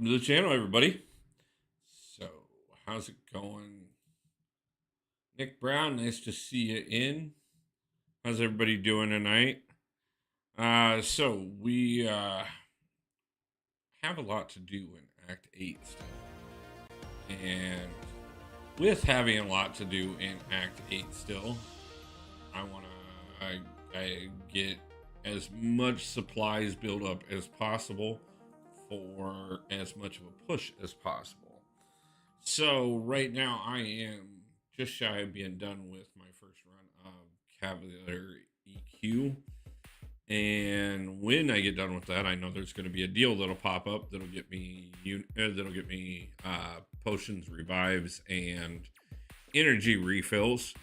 Welcome to the channel, everybody. So, how's it going? Nick Brown, nice to see you in. How's everybody doing tonight? We have a lot to do in Act 8 still. And with having a lot to do in Act 8 still, I want to I get as much supplies built up as possible for as much of a push as possible. So right now I am just shy of being done with my first run of Cavalier EQ. And when I get done with that, I know there's going to be a deal that'll pop up that'll get me potions, revives, and energy refills.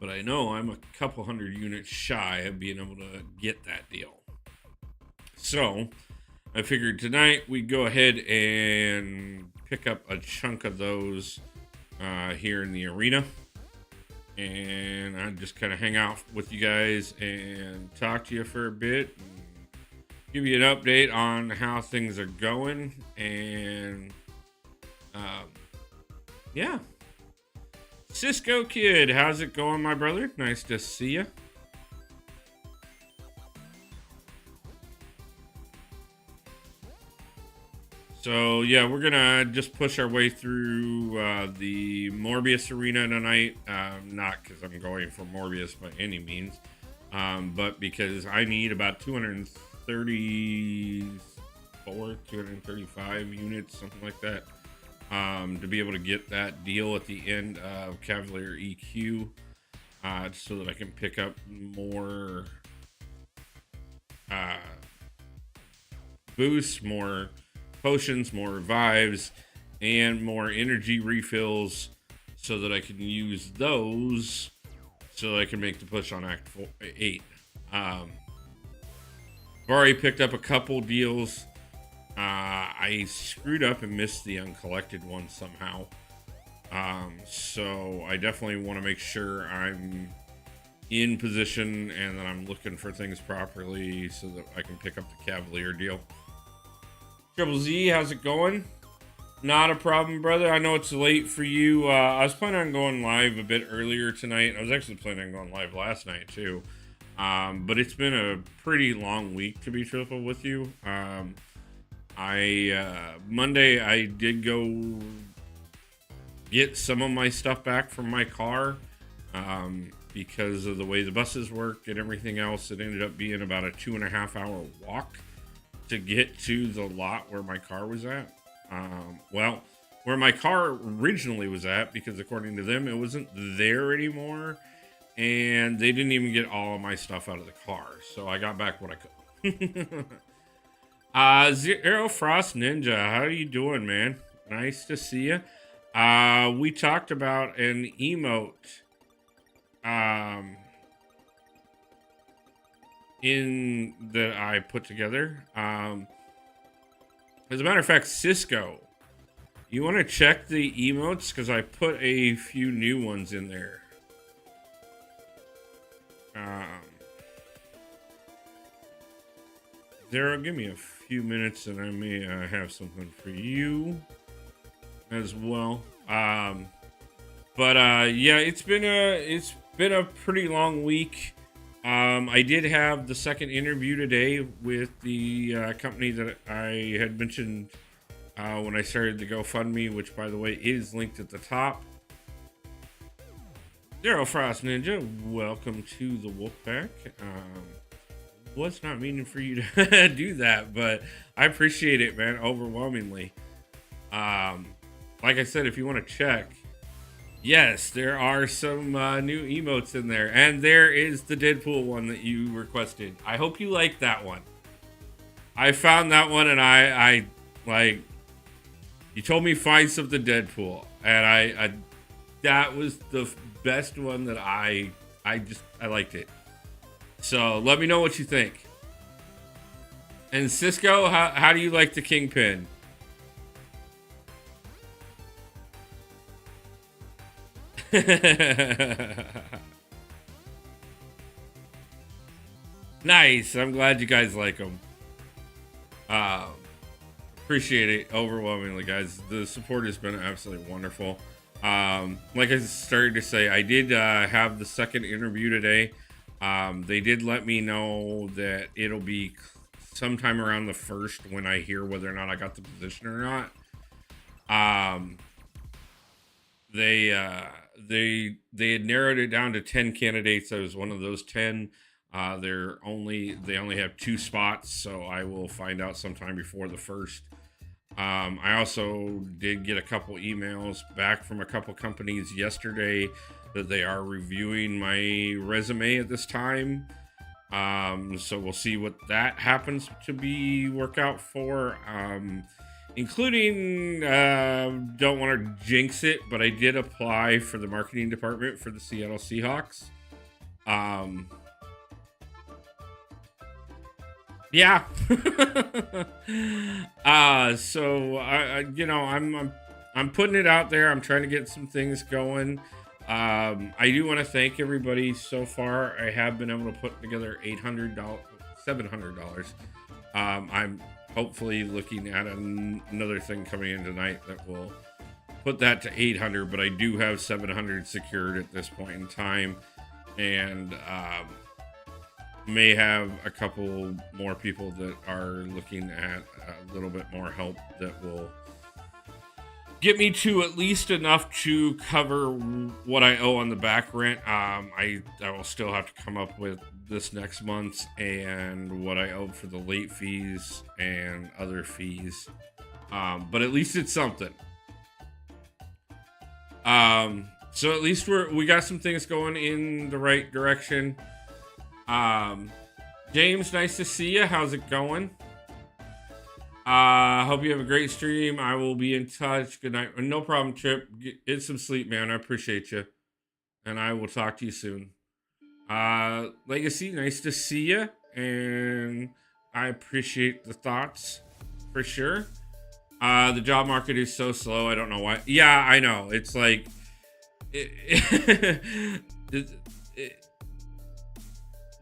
But I know I'm a couple hundred units shy of being able to get that deal. So I figured tonight we'd go ahead and pick up a chunk of those here in the arena. And I'd just kind of hang out with you guys and talk to you for a bit. And give you an update on how things are going. And yeah. Cisco Kid, how's it going, my brother? Nice to see you. So yeah, we're gonna just push our way through the Morbius arena tonight. Not because I'm going for Morbius by any means, but because I need about 234, 235 units, something like that, to be able to get that deal at the end of Cavalier EQ, so that I can pick up more boosts, more potions, more revives, and more energy refills, so that I can use those so that I can make the push on Act 8. I've already picked up a couple deals. I screwed up and missed the uncollected one somehow. So I definitely want to make sure I'm in position and that I'm looking for things properly so that I can pick up the Cavalier deal. Triple Z, how's it going? Not a problem, brother. I know it's late for you. I was planning on going live a bit earlier tonight. I was actually planning on going live last night too. But it's been a pretty long week, to be truthful with you. Monday I did go get some of my stuff back from my car. Because of the way the buses work and everything else, it ended up being about a 2.5 hour walk to get to the lot where my car was at. Where my car originally was at, because according to them, it wasn't there anymore. And they didn't even get all of my stuff out of the car. So I got back what I could. Zero Frost Ninja, how are you doing, man? Nice to see you. We talked about an emote in that I put together. As a matter of fact, Cisco, you want to check the emotes because I put a few new ones in there. Zero, give me a few minutes and I may have something for you as well. Yeah, it's been a pretty long week. I did have the second interview today with the company that I had mentioned when I started the GoFundMe, which, by the way, is linked at the top. Zero Frost Ninja, welcome to the Wolfpack. Was not meaning for you to do that, but I appreciate it, man, overwhelmingly. Like I said, if you want to check, yes, there are some new emotes in there. And there is the Deadpool one that you requested. I hope you like that one. I found that one and I like, you told me find something Deadpool. And I that was the best one that I liked it. So let me know what you think. And Cisco, how do you like the Kingpin? Nice. I'm glad you guys like them. Appreciate it overwhelmingly, guys. The support has been absolutely wonderful. Like I started to say, I did have the second interview today. They did let me know that it'll be sometime around the first when I hear whether or not I got the position or not. Um, they had narrowed it down to 10 candidates. I was one of those 10. They only have 2 spots, so I will find out sometime before the first. I also did get a couple emails back from a couple companies yesterday that they are reviewing my resume at this time. So we'll see what that happens to be work out for. Including, don't want to jinx it, but I did apply for the marketing department for the Seattle Seahawks. Yeah. So I'm putting it out there. I'm trying to get some things going. I do want to thank everybody so far. I have been able to put together $700. I'm hopefully looking at another thing coming in tonight that will put that to 800, but I do have 700 secured at this point in time, and may have a couple more people that are looking at a little bit more help that will get me to at least enough to cover what I owe on the back rent. I will still have to come up with this next month's and what I owe for the late fees and other fees. But at least it's something. So at least we got some things going in the right direction. James, nice to see you. How's it going? Hope you have a great stream. I will be in touch. Good night. No problem, Trip. Get some sleep, man. I appreciate you. And I will talk to you soon. Legacy, nice to see you. And I appreciate the thoughts for sure. The job market is so slow. I don't know why. Yeah, I know. It's like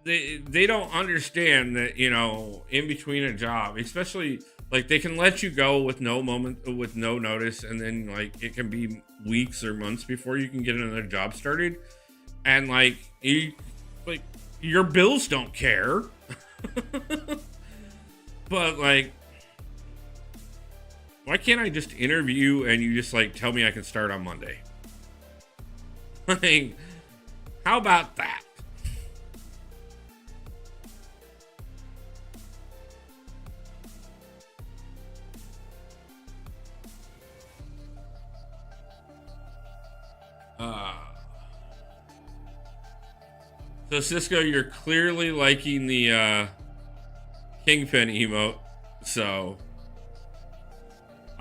they don't understand that, in between a job, especially like they can let you go with no notice, and then like it can be weeks or months before you can get another job started, and like your bills don't care. But like, why can't I just interview and you just like tell me I can start on Monday? Like, how about that? So Cisco, you're clearly liking the Kingpin emote, so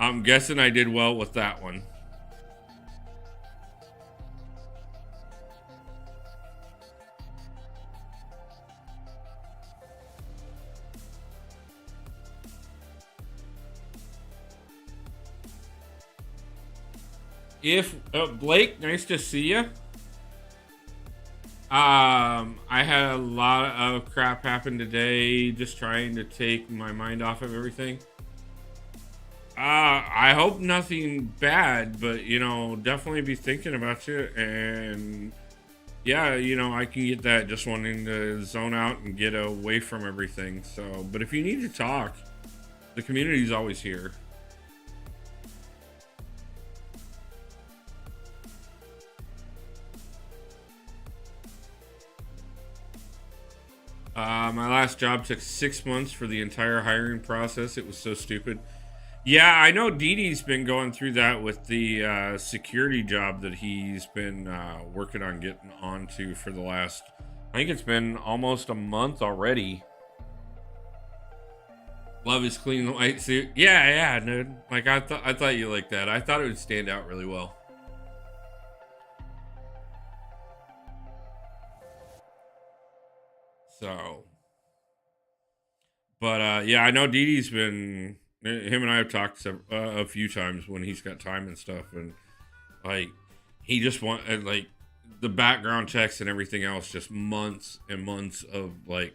I'm guessing I did well with that one. Blake, nice to see you. I had a lot of crap happen today, just trying to take my mind off of everything. I hope nothing bad, but definitely be thinking about you. And yeah, I can get that, just wanting to zone out and get away from everything. So, but if you need to talk, the community's always here. My last job took 6 months for the entire hiring process. It was so stupid. Yeah, I know Didi's been going through that with the security job that he's been working on getting onto for the last, I think it's been almost a month already. Love his clean white suit. Yeah, dude. Like I thought you liked that. I thought it would stand out really well. So, but yeah, I know Didi's been, him and I have talked a few times when he's got time and stuff, and like he just wanted like the background checks and everything else, just months and months of like,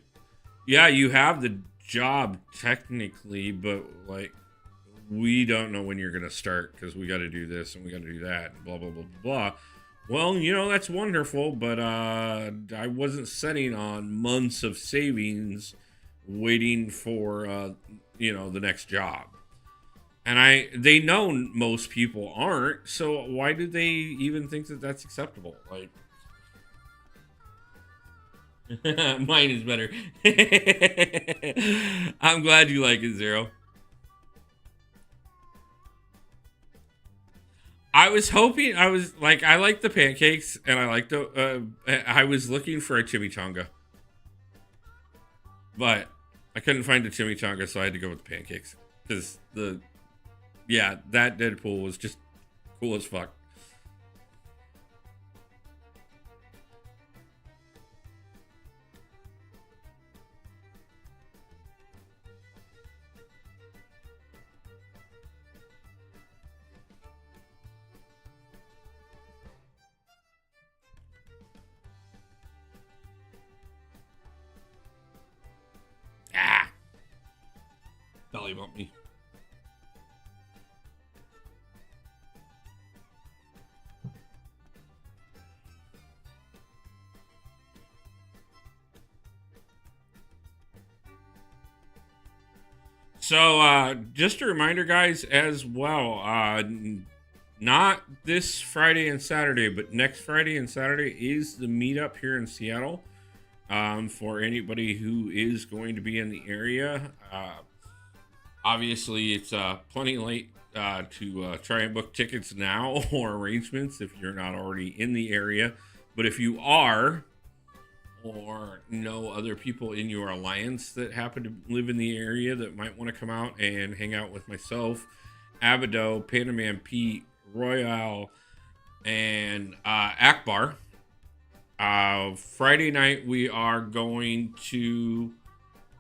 yeah, you have the job technically, but like we don't know when you're going to start because we got to do this and we got to do that and blah, blah, blah, blah, blah. Well, that's wonderful, but I wasn't setting on months of savings waiting for, the next job. And they know most people aren't, so why do they even think that that's acceptable? Like, mine is better. I'm glad you like it, Zero. I was hoping I like the pancakes and I like I was looking for a chimichanga, but I couldn't find a chimichanga, so I had to go with the pancakes because that Deadpool was just cool as fuck. Ah, belly bump me. So, just a reminder, guys, as well. Not this Friday and Saturday, but next Friday and Saturday is the meetup here in Seattle. For anybody who is going to be in the area, obviously it's plenty late to try and book tickets now or arrangements if you're not already in the area. But if you are, or know other people in your alliance that happen to live in the area that might want to come out and hang out with myself, Abido, Panaman Pete, Royale, and Akbar. Friday night we are going to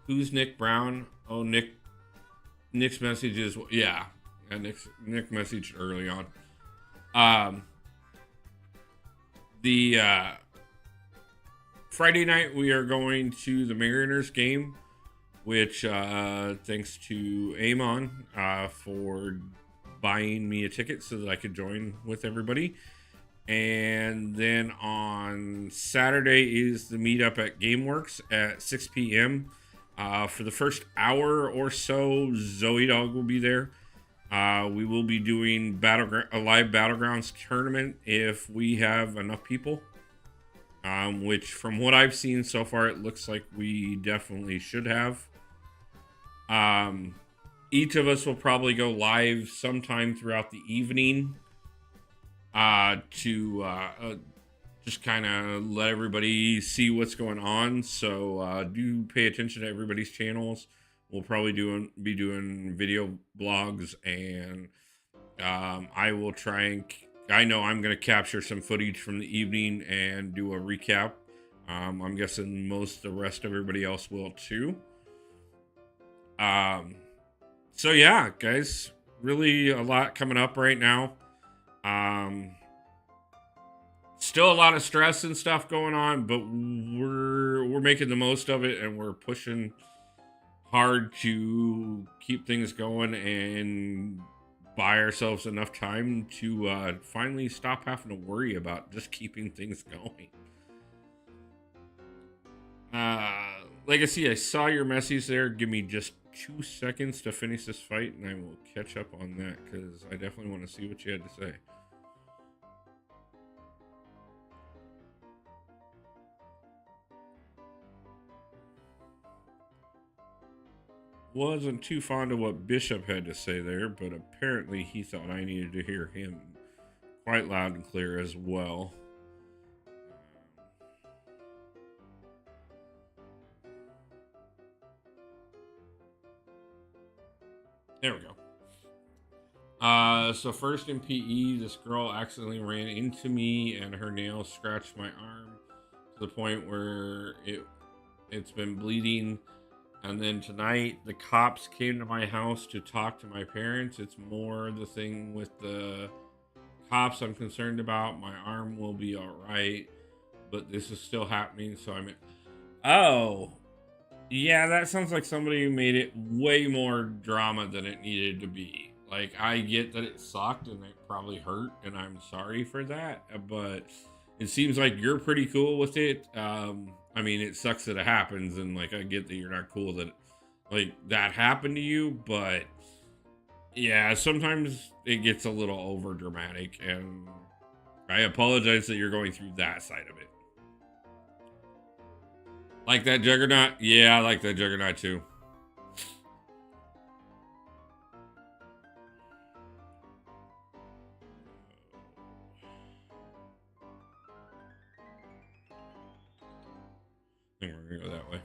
who's Nick Brown? Oh, Nick's message is Nick messaged early on. The Friday night, we are going to the Mariners game, which thanks to Amon for buying me a ticket so that I could join with everybody. And then on Saturday is the meetup at GameWorks at 6 p.m. For the first hour or so, Zoe Dog will be there. We will be doing a live Battlegrounds tournament if we have enough people. Which from what I've seen so far, it looks like we definitely should have. Each of us will probably go live sometime throughout the evening to just kind of let everybody see what's going on. So do pay attention to everybody's channels. We'll probably be doing video blogs, and I will try and I know I'm going to capture some footage from the evening and do a recap. I'm guessing the rest of everybody else will too. So yeah, guys, really a lot coming up right now. Still a lot of stress and stuff going on, but we're making the most of it, and we're pushing hard to keep things going and buy ourselves enough time to finally stop having to worry about just keeping things going. Legacy, I saw your message there. Give me just 2 seconds to finish this fight, and I will catch up on that because I definitely want to see what you had to say. Wasn't too fond of what Bishop had to say there, but apparently he thought I needed to hear him quite loud and clear as well. There we go. So first in PE, this girl accidentally ran into me and her nail scratched my arm to the point where it's been bleeding. And then tonight, the cops came to my house to talk to my parents. It's more the thing with the cops I'm concerned about. My arm will be all right, but this is still happening. So oh, yeah, that sounds like somebody who made it way more drama than it needed to be. Like, I get that it sucked and it probably hurt, and I'm sorry for that, but it seems like you're pretty cool with it. I mean, it sucks that it happens, and like, I get that you're not cool that like that happened to you, but yeah, sometimes it gets a little over dramatic, and I apologize that you're going through that side of it. Like that Juggernaut? Yeah, I like that Juggernaut too. I think we're gonna go that way.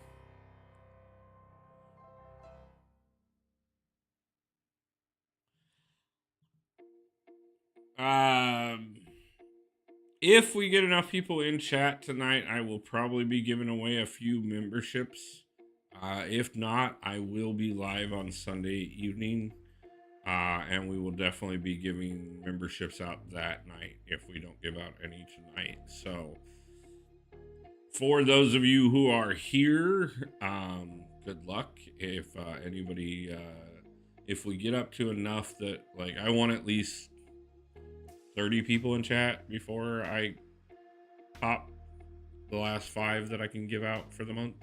Um, if we get enough people in chat tonight, I will probably be giving away a few memberships. If not, I will be live on Sunday evening, and we will definitely be giving memberships out that night if we don't give out any tonight. So, for those of you who are here, good luck. If anybody, if we get up to enough that, like, I want at least 30 people in chat before I pop the last 5 that I can give out for the month.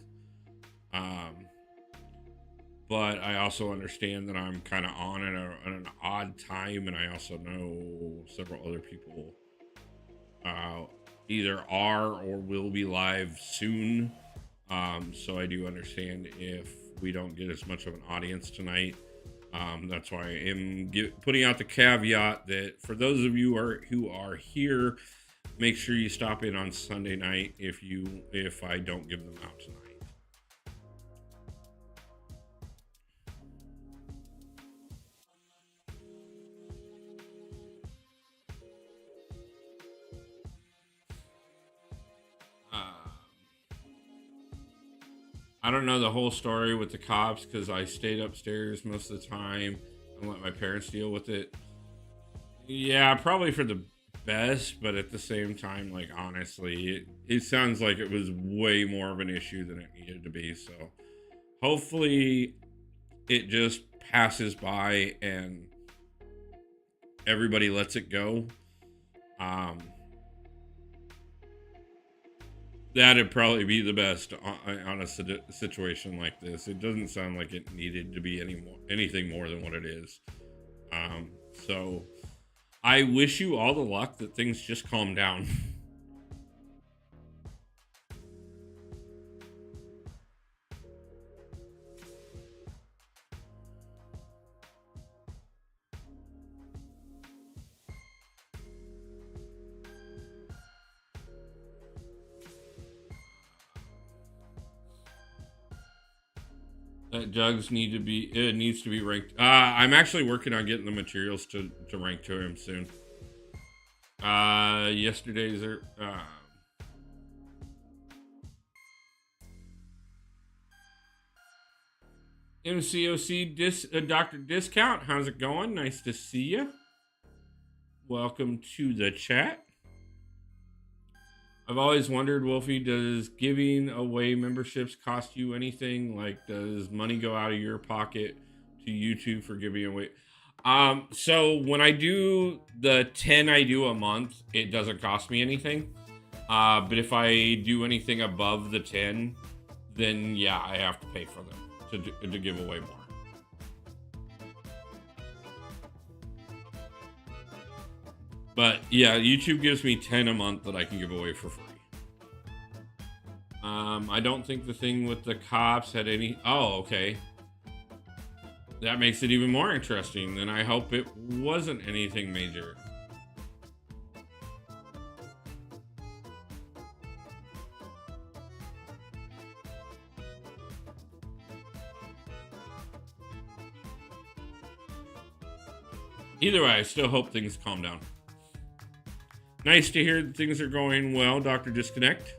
But I also understand that I'm kind of on at an odd time, and I also know several other people either are or will be live soon. So I do understand if we don't get as much of an audience tonight. That's why I am putting out the caveat that for those of you who are here, make sure you stop in on Sunday night if I don't give them out tonight. I don't know the whole story with the cops because I stayed upstairs most of the time and let my parents deal with it. Yeah, probably for the best, but at the same time, like, honestly, it sounds like it was way more of an issue than it needed to be. So hopefully it just passes by and everybody lets it go. That'd probably be the best on a situation like this. It doesn't sound like it needed to be anything more than what it is. So I wish you all the luck that things just calm down. Jugs needs to be ranked. I'm actually working on getting the materials to rank to him soon. Yesterday's MCOC Dr. Discount. How's it going? Nice to see you. Welcome to the chat. I've always wondered, Wolfie, does giving away memberships cost you anything? Like, does money go out of your pocket to YouTube for giving away? So when I do the 10 I do a month, it doesn't cost me anything. But if I do anything above the 10, then yeah, I have to pay for them to give away more. But yeah, YouTube gives me 10 a month that I can give away for free. I don't think the thing with the cops had any... Oh, okay. That makes it even more interesting. Then I hope it wasn't anything major. Either way, I still hope things calm down. Nice to hear that things are going well, Dr. Disconnect.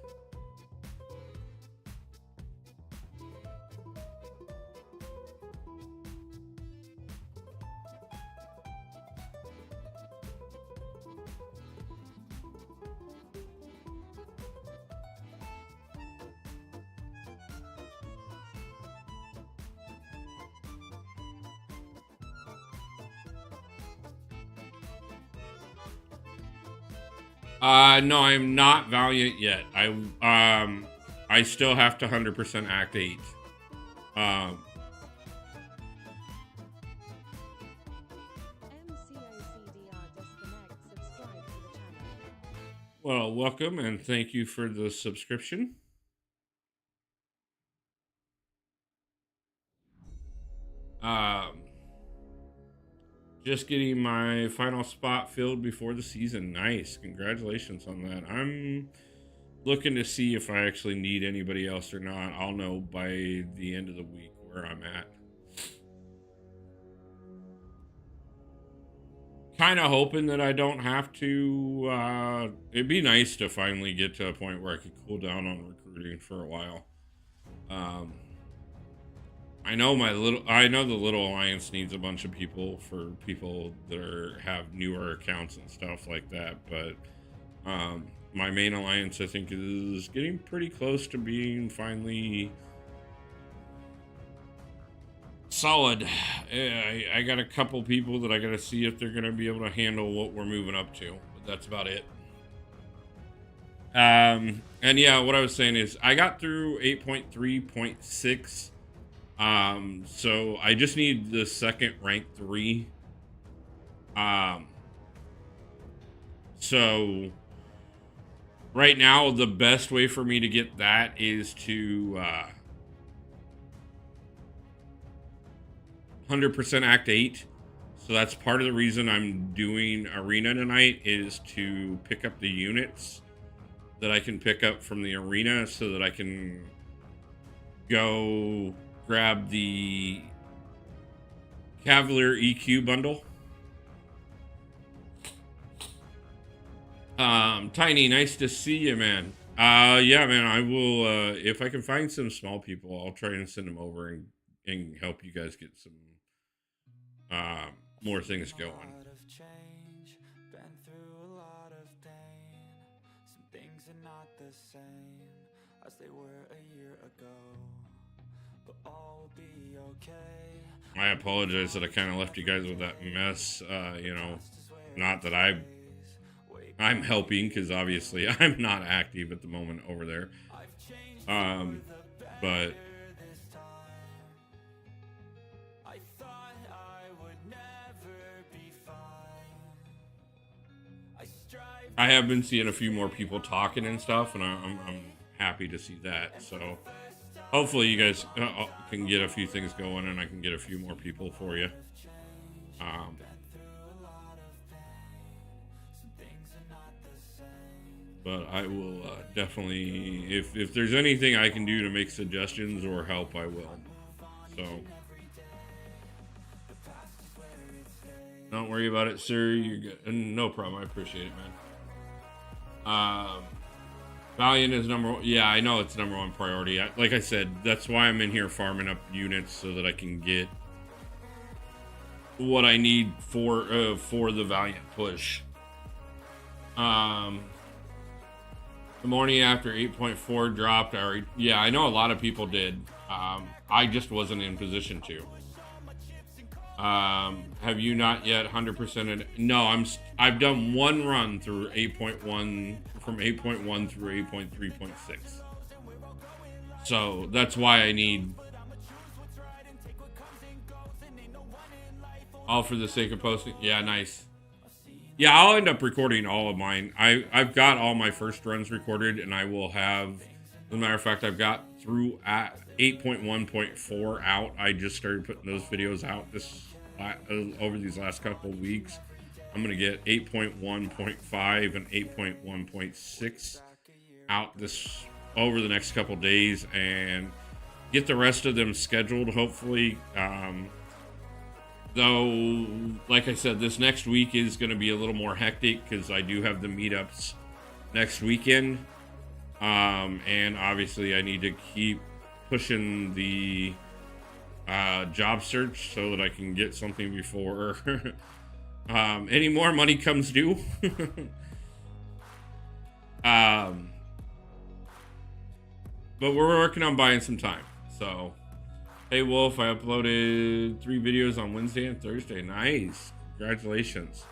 No, I'm not Valiant yet. I still have to 100% Act 8. Um, MCOCDR disconnect, subscribe to the channel. well, welcome and thank you for the subscription. Um, just getting my final spot filled before the season. Nice. Congratulations on that. I'm looking to see if I actually need anybody else or not. I'll know by the end of the week where I'm at. Kind of hoping that I don't have to. It'd be nice to finally get to a point where I could cool down on recruiting for a while. Um, I know the little alliance needs a bunch of people for people that have newer accounts and stuff like that. But my main alliance, I think, is getting pretty close to being finally solid. I got a couple people that I got to see if they're going to be able to handle what we're moving up to. But that's about it. And yeah, what I was saying is I got through 8.3.6. So I just need the second rank 3. So right now the best way for me to get that is to 100% Act 8. So that's part of the reason I'm doing Arena tonight, is to pick up the units that I can pick up from the Arena so that I can go grab the Cavalier EQ bundle. Tiny, nice to see you, man. Yeah, man, I will, if I can find some small people, I'll try and send them over and help you guys get some more things going. Been through a lot of pain. Some things are not the same as they were a year ago, but all will be okay. I apologize that I kind of left you guys with that mess. You know, not that I'm helping, because obviously I'm not active at the moment over there. But I have been seeing a few more people talking and stuff, and I'm happy to see that. So hopefully you guys can get a few things going, and I can get a few more people for you. But I will definitely, if there's anything I can do to make suggestions or help, I will. So don't worry about it, sir. You're good. No problem. I appreciate it, man. Valiant is number one. Yeah, I know it's number one priority. Like I said, that's why I'm in here farming up units so that I can get what I need for the Valiant push. The morning after 8.4 dropped, yeah, I know a lot of people did. I just wasn't in position to. Have you not yet 100%? No, I've done one run through 8.1, from 8.1 through 8.3.6. So that's why I need, all for the sake of posting. Yeah, nice. Yeah, I'll end up recording all of mine. I've got all my first runs recorded, and I will have, as a matter of fact, I've got through at 8.1.4 out. I just started putting those videos out over these last couple of weeks. I'm going to get 8.1.5 and 8.1.6 out over the next couple days, and get the rest of them scheduled, hopefully. Though, like I said, this next week is going to be a little more hectic because I do have the meetups next weekend. And obviously I need to keep pushing the job search so that I can get something before any more money comes due. But we're working on buying some time. So, hey Wolf, I uploaded 3 videos on Wednesday and Thursday. Nice. Congratulations.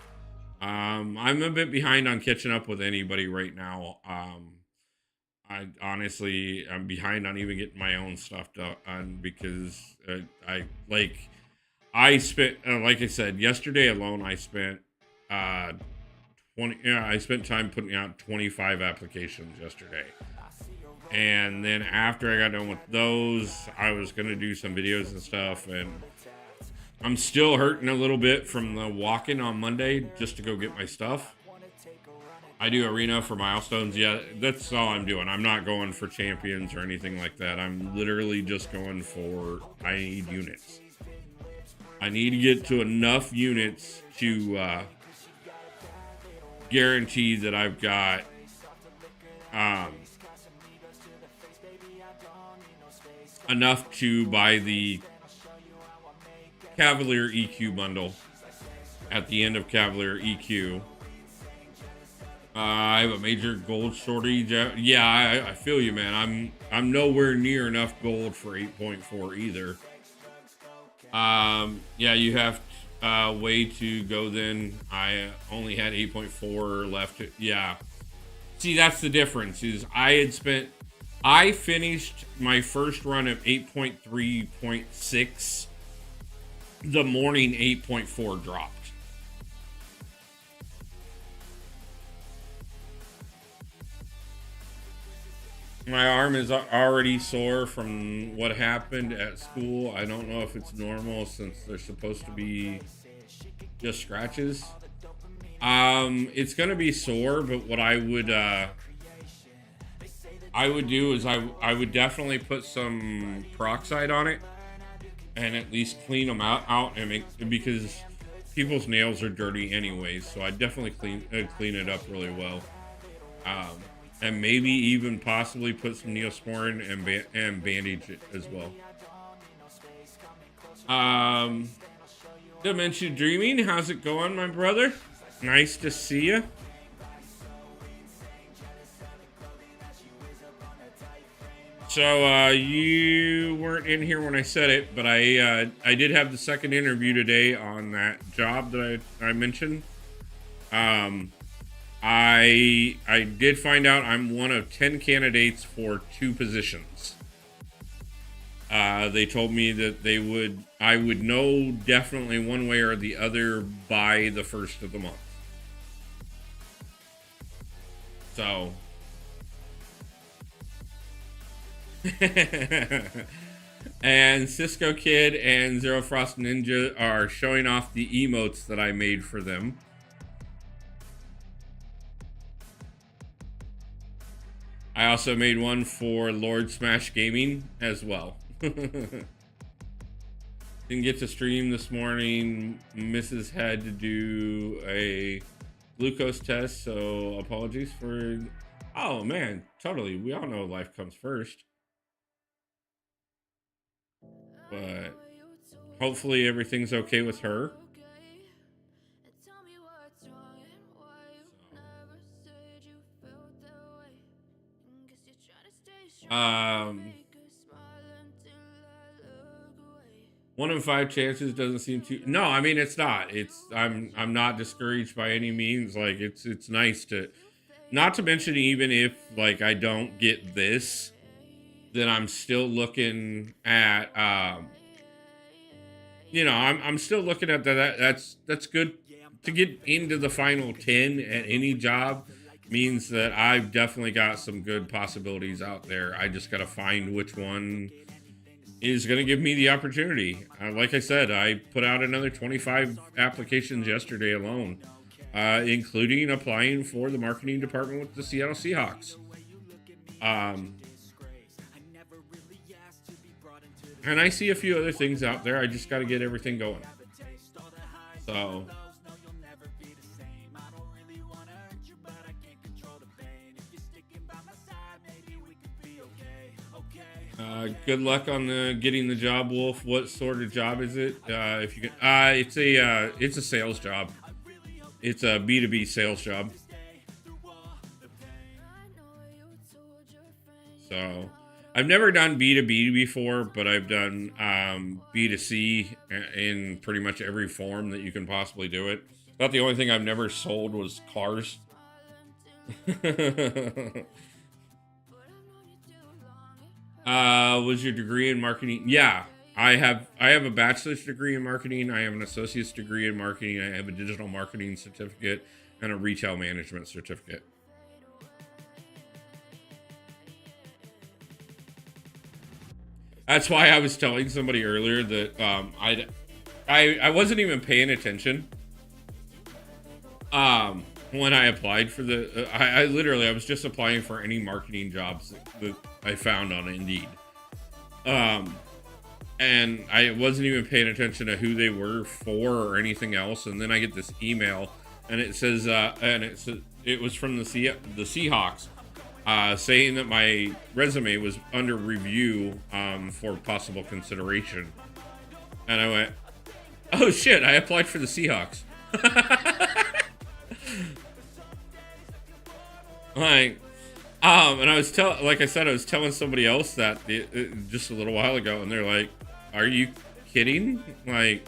I'm a bit behind on catching up with anybody right now. I honestly, I'm behind on even getting my own stuff done because I like I spent like I said yesterday alone. I spent uh 20. Yeah, I spent time putting out 25 applications yesterday. And then after I got done with those, I was gonna do some videos and stuff, and I'm still hurting a little bit from the walking on Monday just to go get my stuff. I do arena for milestones. Yeah, that's all I'm doing. I'm not going for champions or anything like that. I'm literally just going for I need units. I need to get to enough units to guarantee that I've got um, enough to buy the Cavalier EQ bundle at the end of Cavalier EQ. I have a major gold shortage. Yeah, I feel you, man. I'm nowhere near enough gold for 8.4 either. Yeah, you have way to go then. I only had 8.4 left. Yeah. See, that's the difference is I finished my first run of 8.3.6 the morning 8.4 dropped. My arm is already sore from what happened at school. I don't know if it's normal since they're supposed to be just scratches. It's gonna be sore, but what I would do is I would definitely put some peroxide on it and at least clean them out and make, because people's nails are dirty anyways. So I definitely clean it up really well. And maybe even possibly put some Neosporin and bandage it as well. Dementia Dreaming, how's it going, my brother? Nice to see you. So you weren't in here when I said it, but I did have the second interview today on that job that I mentioned. I did find out I'm one of 10 candidates for 2 positions. They told me that I would know definitely one way or the other by the first of the month. So. And Cisco Kid and Zero Frost Ninja are showing off the emotes that I made for them. I also made one for Lord Smash Gaming as well. Didn't get to stream this morning. Mrs. had to do a glucose test, so apologies for... Oh, man, totally. We all know life comes first. But hopefully everything's okay with her. One in 5 chances doesn't seem too. No, I mean it's not. I'm not discouraged by any means. Like it's nice to, not to mention even if like I don't get this, then I'm still looking at I'm still looking at that's good to get into the final 10 at any job means that I've definitely got some good possibilities out there. I just got to find which one is going to give me the opportunity. Like I said, I put out another 25 applications yesterday alone, including applying for the marketing department with the Seattle Seahawks. And I see a few other things out there. I just got to get everything going. So... good luck on getting the job, Wolf. What sort of job is it? If you can, it's a sales job. It's a B2B sales job. So, I've never done B2B before, but I've done B2C in pretty much every form that you can possibly do it. About the only thing I've never sold was cars. Was your degree in marketing? Yeah, I have a bachelor's degree in marketing. I have an associate's degree in marketing. I have a digital marketing certificate and a retail management certificate. That's why I was telling somebody earlier that I wasn't even paying attention when I applied for the I literally I was just applying for any marketing jobs that I found on Indeed. And I wasn't even paying attention to who they were for or anything else. And then I get this email, and it says, it was from the Seahawks, saying that my resume was under review for possible consideration. And I went, oh shit! I applied for the Seahawks. Like. And I was like I said, I was telling somebody else that just a little while ago, and they're like, "Are you kidding? Like,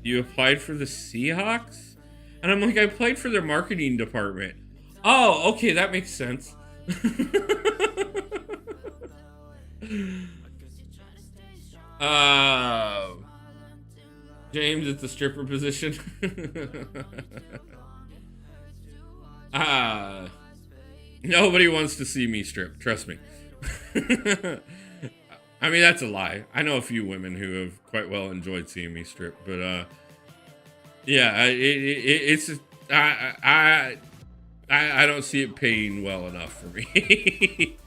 you applied for the Seahawks?" And I'm like, "I applied for their marketing department." Oh, okay, that makes sense. James at the stripper position. Nobody wants to see me strip, trust me. I mean, that's a lie. I know a few women who have quite well enjoyed seeing me strip, but yeah, it's I don't see it paying well enough for me.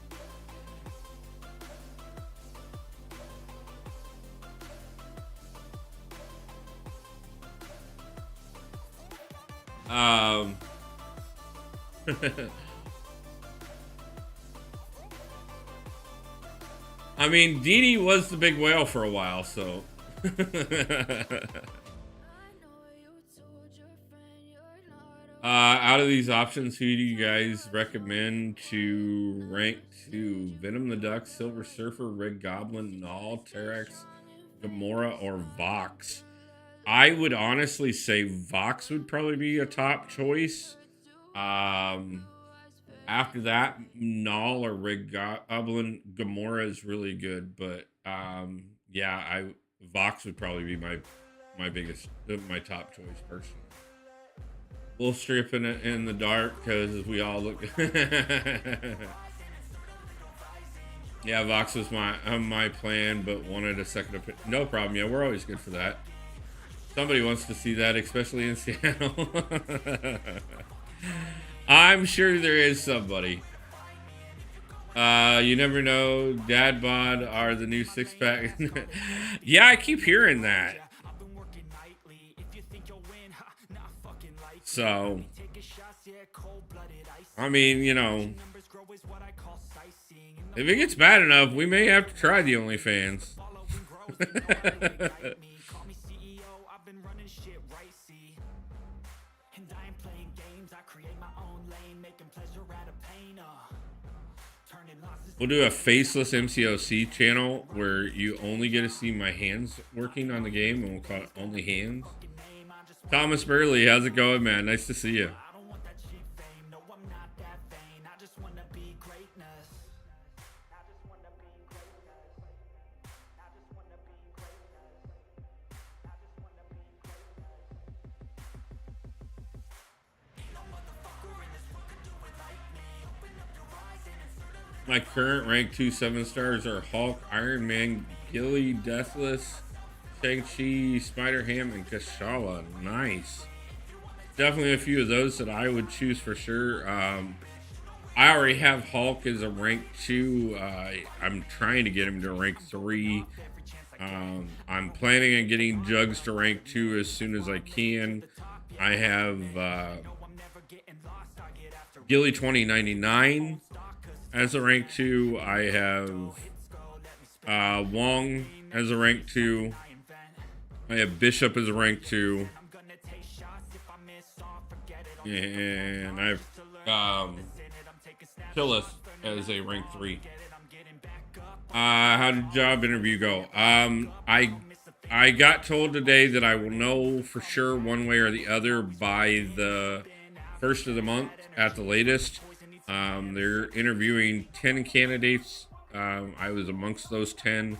I mean, Dee Dee was the big whale for a while, so. Out of these options, who do you guys recommend to rank to? Venom the Duck, Silver Surfer, Red Goblin, Null, Terex, Gamora, or Vox? I would honestly say Vox would probably be a top choice. After that, Null or Red Goblin. Gamora is really good, but yeah, Vox would probably be my top choice personally. Wolf strip in the dark because we all look. Yeah, Vox was my plan, but wanted a second opinion. No problem. Yeah, we're always good for that. Somebody wants to see that, especially in Seattle. I'm sure there is somebody. You never know. Dad bod are the new six pack. Yeah, I keep hearing that. So, I mean, you know, if it gets bad enough, we may have to try the OnlyFans. We'll do a faceless MCOC channel where you only get to see my hands working on the game, and we'll call it Only Hands. Thomas Burley, how's it going, man? Nice to see you. My current rank 2 7-stars are Hulk, Iron Man, Gilly, Deathless, Shang-Chi, Spider-Ham, and Kashala. Nice. Definitely a few of those that I would choose for sure. I already have Hulk as a rank 2. I'm trying to get him to rank 3. I'm planning on getting Jugs to rank 2 as soon as I can. I have Gilly 2099 as a rank 2. I have Wong as a rank 2. I have Bishop as a rank 2. And I have Phyllis as a rank 3. How did job interview go? I I got told today that I will know for sure one way or the other by the first of the month at the latest. They're interviewing 10 candidates. I was amongst those 10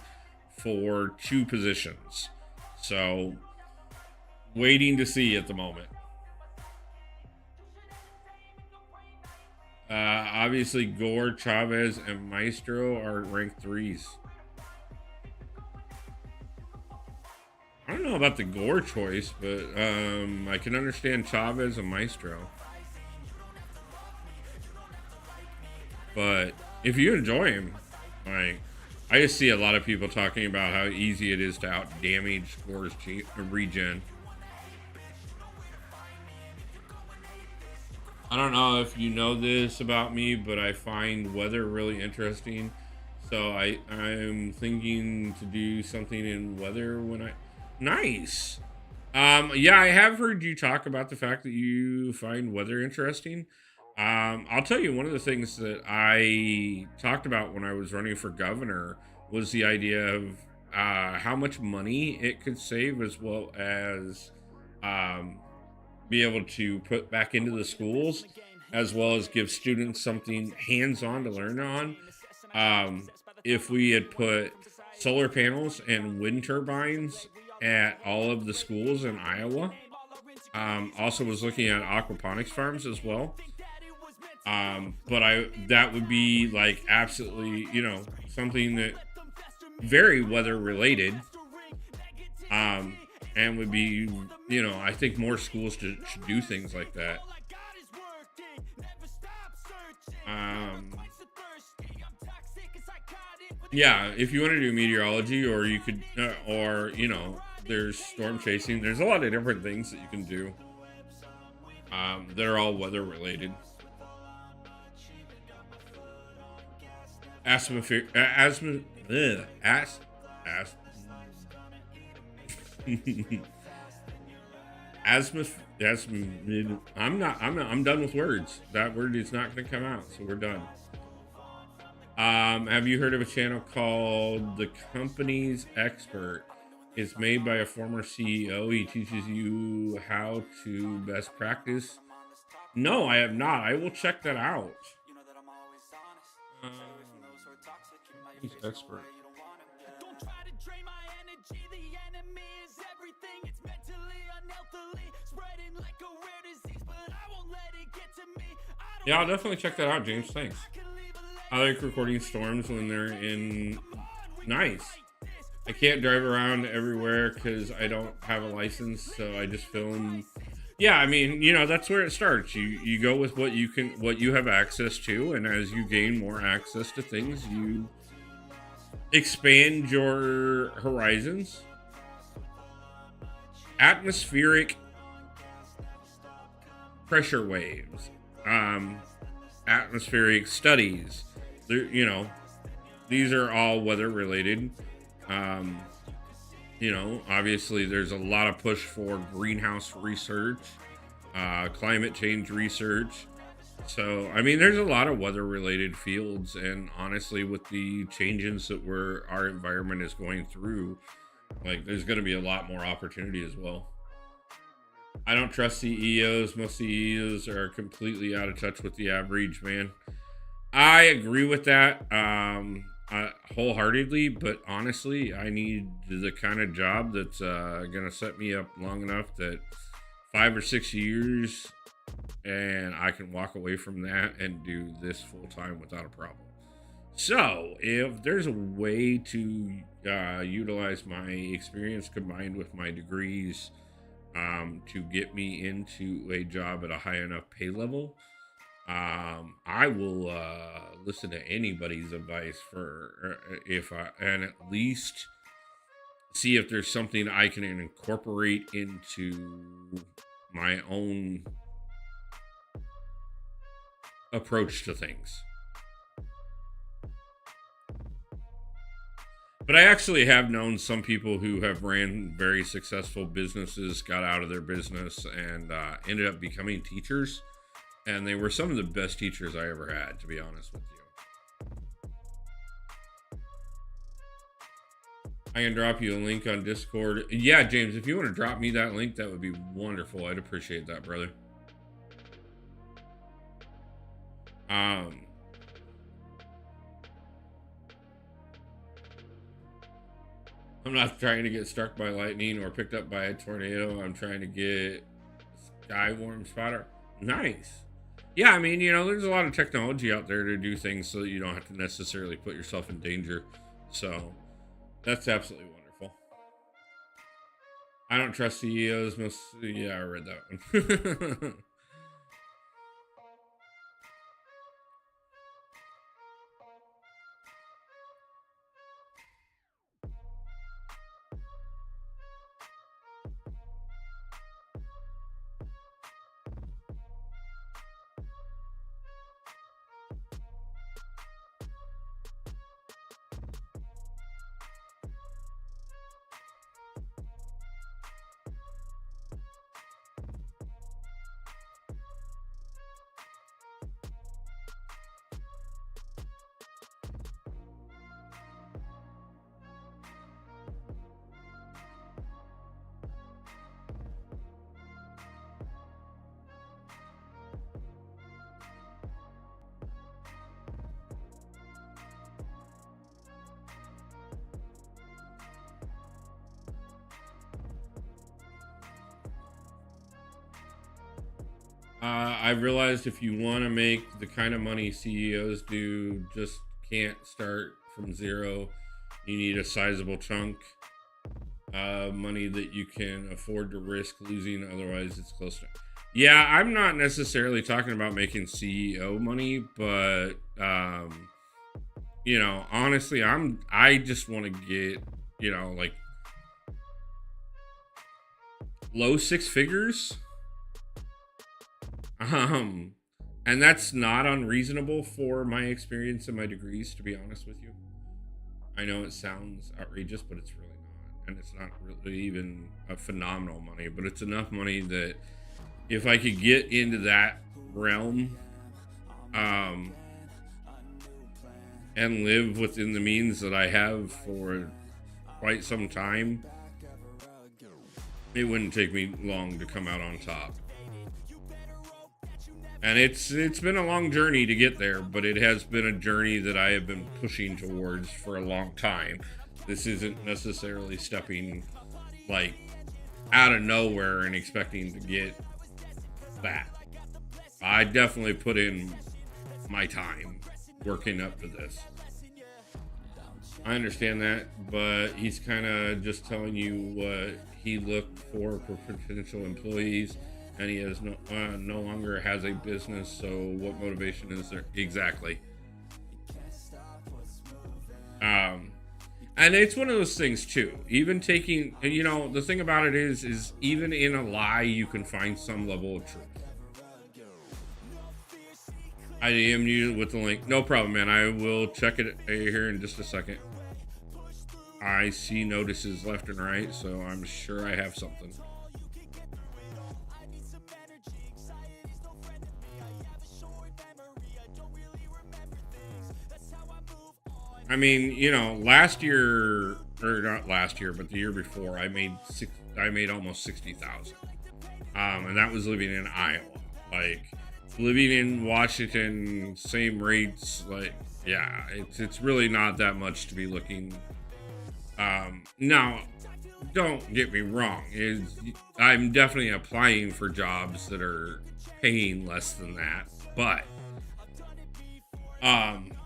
for 2 positions. So, waiting to see at the moment. Obviously, Gore, Chavez, and Maestro are ranked 3s. I don't know about the Gore choice, but I can understand Chavez and Maestro. But if you enjoy him, like, I just see a lot of people talking about how easy it is to out damage Gore's regen. I don't know if you know this about me, but I find weather really interesting. So I'm thinking to do something in weather when I nice. Yeah, I have heard you talk about the fact that you find weather interesting. I'll tell you one of the things that I talked about when I was running for governor was the idea of how much money it could save, as well as um, be able to put back into the schools, as well as give students something hands-on to learn on. Um, if we had put solar panels and wind turbines at all of the schools in Iowa, also was looking at aquaponics farms as well. But that would be like absolutely, something that very weather related. And would be, I think more schools should do things like that. Yeah, if you want to do meteorology, or you could, there's storm chasing. There's a lot of different things that you can do. That are all weather related. Atmosphere, asthma, I'm done with words. That word is not going to come out, so we're done. Have you heard of a channel called The Company's Expert? It's made by a former CEO. He teaches you how to best practice. No, I have not. I will check that out. He's expert. Yeah, I'll definitely check that out, James. Thanks. I like recording storms when they're in. Nice. I can't drive around everywhere because I don't have a license, so I just film. Yeah, I mean, that's where it starts. You go with what you have access to, and as you gain more access to things, you expand your horizons. Atmospheric pressure waves, atmospheric studies. These are all weather related. Obviously there's a lot of push for greenhouse research, climate change research. So, I mean, there's a lot of weather related fields, and honestly, with the changes that our environment is going through, like, there's going to be a lot more opportunity as well. I don't trust CEOs. Most CEOs are completely out of touch with the average man. I agree with that wholeheartedly, but honestly, I need the kind of job that's going to set me up long enough that 5 or 6 years and I can walk away from that and do this full time without a problem. So, if there's a way to utilize my experience combined with my degrees to get me into a job at a high enough pay level, I will listen to anybody's advice and at least see if there's something I can incorporate into my own approach to things. But I actually have known some people who have ran very successful businesses, got out of their business, and ended up becoming teachers. And they were some of the best teachers I ever had, to be honest with you. I can drop you a link on Discord. Yeah, James, if you want to drop me that link, that would be wonderful. I'd appreciate that, brother. I'm not trying to get struck by lightning or picked up by a tornado. I'm trying to get Skywarm spotter. Nice. Yeah, I mean, there's a lot of technology out there to do things so that you don't have to necessarily put yourself in danger. So that's absolutely wonderful. I don't trust CEOs. Yeah, I read that one. I realized if you want to make the kind of money CEOs do, just can't start from zero. You need a sizable chunk of money that you can afford to risk losing. Otherwise, it's close to. Yeah, I'm not necessarily talking about making CEO money, but honestly, I just want to get, like low six figures. And that's not unreasonable for my experience and my degrees, to be honest with you. I know it sounds outrageous, but it's really not. And it's not really even a phenomenal money, but it's enough money that if I could get into that realm, and live within the means that I have for quite some time, it wouldn't take me long to come out on top. And it's been a long journey to get there, but it has been a journey that I have been pushing towards for a long time. This isn't necessarily stepping like out of nowhere and expecting to get that. I definitely put in my time working up to this. I understand that, but he's kind of just telling you what he looked for potential employees. And he has no longer has a business, so what motivation is there? Exactly. And it's one of those things too. Even taking, the thing about it is even in a lie, you can find some level of truth. I DM you with the link. No problem, man. I will check it here in just a second. I see notices left and right, so I'm sure I have something. I mean, last year, or not last year, but the year before, I made almost 60,000, and that was living in Iowa. Like living in Washington, same rates. Like, yeah, it's really not that much to be looking. Now, don't get me wrong. I'm definitely applying for jobs that are paying less than that, but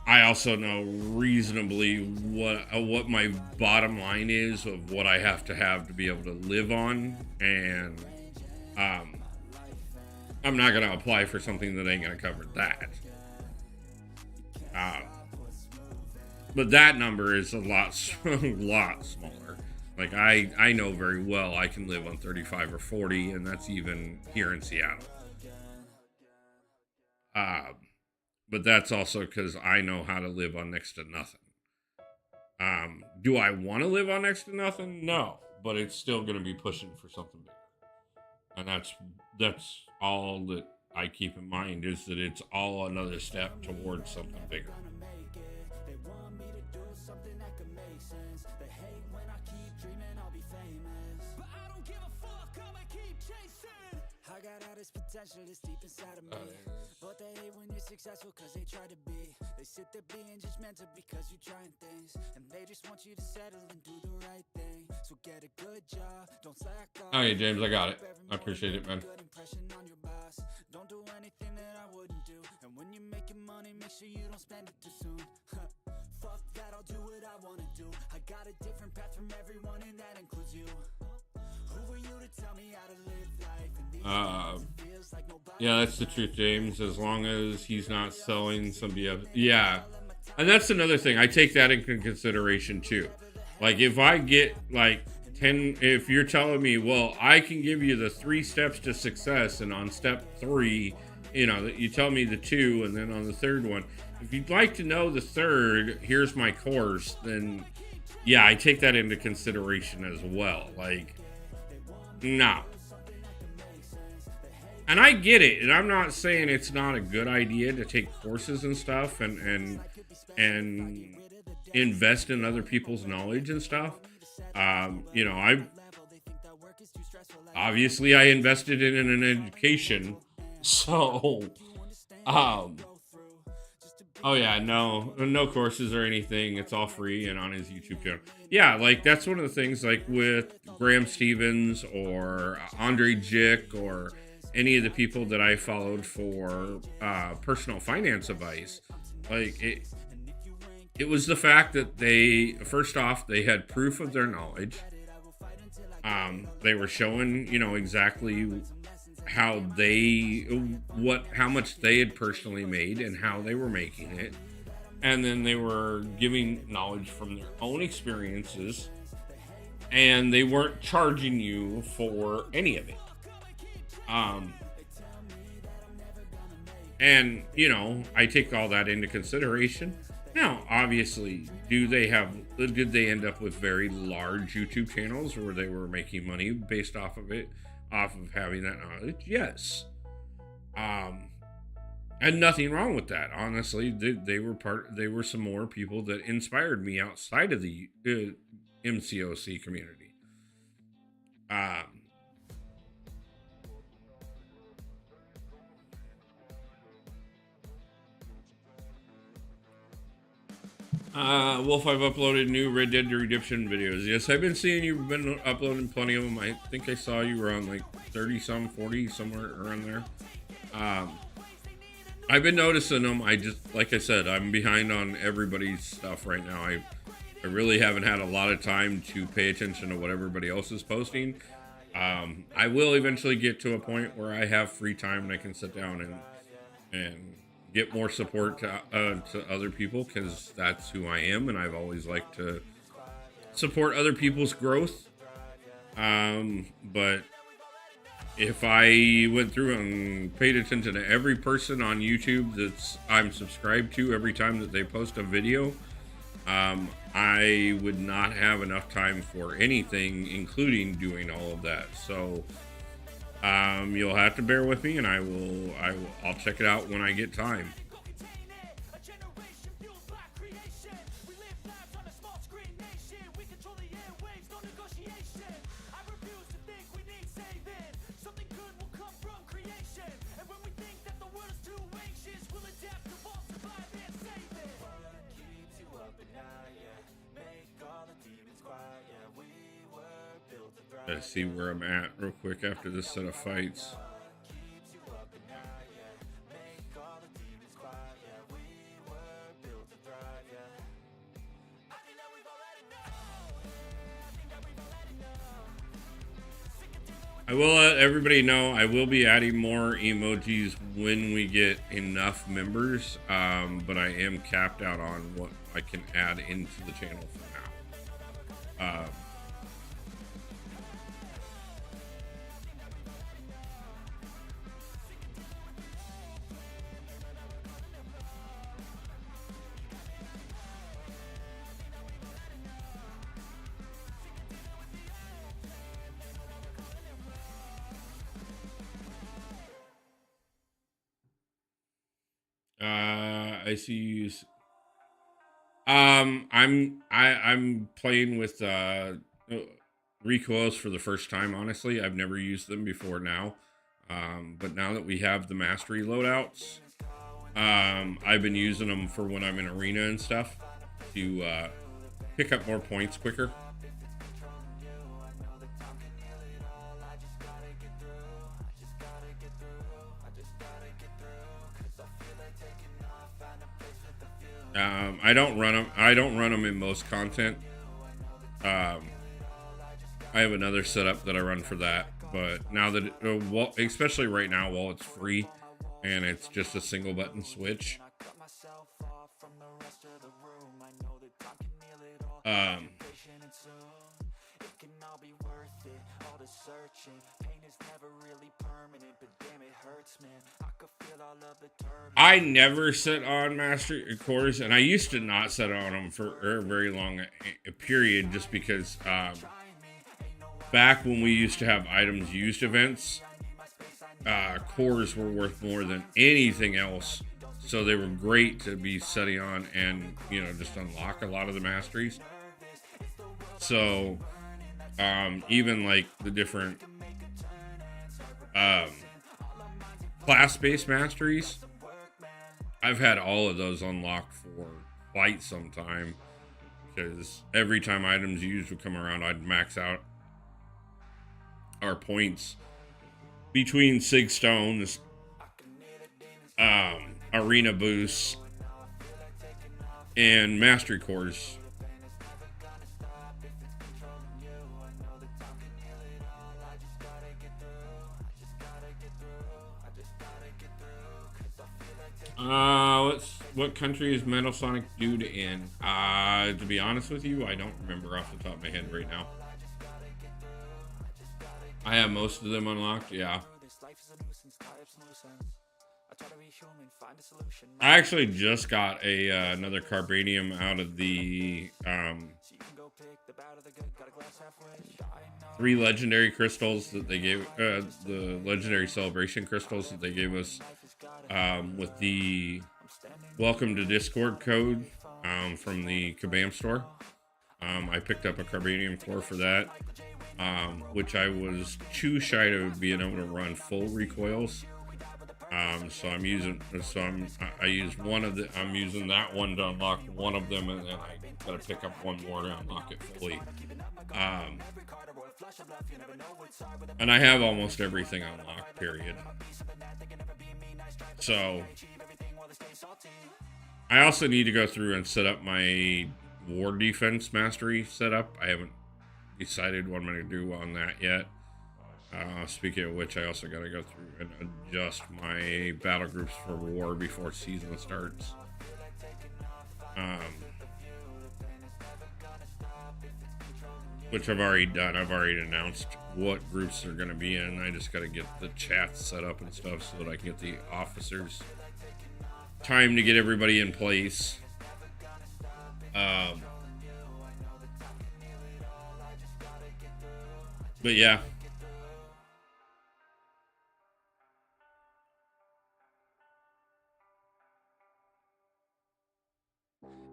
I also know reasonably what my bottom line is of what I have to be able to live on, and I'm not gonna apply for something that ain't gonna cover that. But that number is a lot smaller. Like I know very well I can live on 35 or 40, and that's even here in Seattle. But that's also because I know how to live on next to nothing. Do I want to live on next to nothing? No, but it's still going to be pushing for something bigger. And that's all that I keep in mind, is that it's all another step towards something bigger. potential that's deep inside of me. But they hate when you're successful cause they try to be. They sit there being judgmental because you're trying things, and they just want you to settle and do the right thing. So get a good job, don't slack off. Okay, James, I got it. I appreciate it, man. Good impression on your boss. Don't do anything that I wouldn't do. And when you're making money, make sure you don't spend it too soon. Fuck that, I'll do what I wanna do. I got a different path from everyone, and that includes you. Who are you to tell me how to live life? Yeah, that's the truth, James. As long as he's not selling somebody else. Yeah. And that's another thing. I take that into consideration too. Like if I get like 10, if you're telling me, well, I can give you the 3 steps to success, and on step 3, you know, you tell me the 2, and then on the 3rd one, if you'd like to know the 3rd, here's my course, then yeah, I take that into consideration as well. Like, no. And I get it, and I'm not saying it's not a good idea to take courses and stuff and invest in other people's knowledge and stuff. You know, I invested in an education, so oh yeah, no courses or anything. It's all free and on his YouTube channel. Yeah, like that's one of the things, like with Graham Stevens or Andre Jick or any of the people that I followed for personal finance advice. Like it was the fact that they, first off, they had proof of their knowledge. They were showing, you know, exactly how much they had personally made and how they were making it. And then they were giving knowledge from their own experiences, and they weren't charging you for any of it. And you know, I take all that into consideration. Now, obviously, did they end up with very large YouTube channels where they were making money based off of having that knowledge? Yes. And nothing wrong with that. Honestly, they were some more people that inspired me outside of the MCOC community. Wolf, I've uploaded new Red Dead Redemption videos. Yes, I've been seeing you've been uploading plenty of them. I think I saw you were on like 30-some, 40, somewhere around there. I've been noticing them. Like I said, I'm behind on everybody's stuff right now. I really haven't had a lot of time to pay attention to what everybody else is posting. I will eventually get to a point where I have free time and I can sit down and get more support to other people, because that's who I am, and I've always liked to support other people's growth. But if I went through and paid attention to every person on YouTube I'm subscribed to every time that they post a video, I would not have enough time for anything, including doing all of that. So you'll have to bear with me, and I'll check it out when I get time. Let's see where I'm at real quick after this set of fights. I will let everybody know I will be adding more emojis when we get enough members, but I am capped out on what I can add into the channel for now. I see you. I'm playing with recoils for the first time. Honestly, I've never used them before now. But now that we have the mastery loadouts, I've been using them for when I'm in arena and stuff to pick up more points quicker. I don't run them. I don't run them in most content. I have another setup that I run for that. But now that, especially right now, while it's free and it's just a single button switch, I never set on master cores, and I used to not set on them for a very long a period, just because back when we used to have items used events, cores were worth more than anything else, so they were great to be setting on and just unlock a lot of the masteries. So even like the different class-based masteries, I've had all of those unlocked for quite some time, because every time items used would come around, I'd max out our points between Sig Stones, arena boosts, and mastery cores. What country is Metal Sonic Dude in? To be honest with you, I don't remember off the top of my head right now. I have most of them unlocked, yeah. I actually just got another Carbanium out of the 3 legendary crystals that they gave, the legendary celebration crystals that they gave us with the welcome to Discord code from the Kabam store. I picked up a Carbanium core for that, which I was too shy of being able to run full recoils. So I'm using, I used one of the, I'm using that one to unlock one of them, and then I gotta pick up one more to unlock it fully. And I have almost everything unlocked, period. So I also need to go through and set up my war defense mastery setup. I haven't decided what I'm going to do on that yet. Speaking of which, I also got to go through and adjust my battle groups for war before season starts. Which I've already done. I've already announced what groups they're going to be in. I just got to get the chat set up and stuff so that I can get the officers time to get everybody in place. But yeah.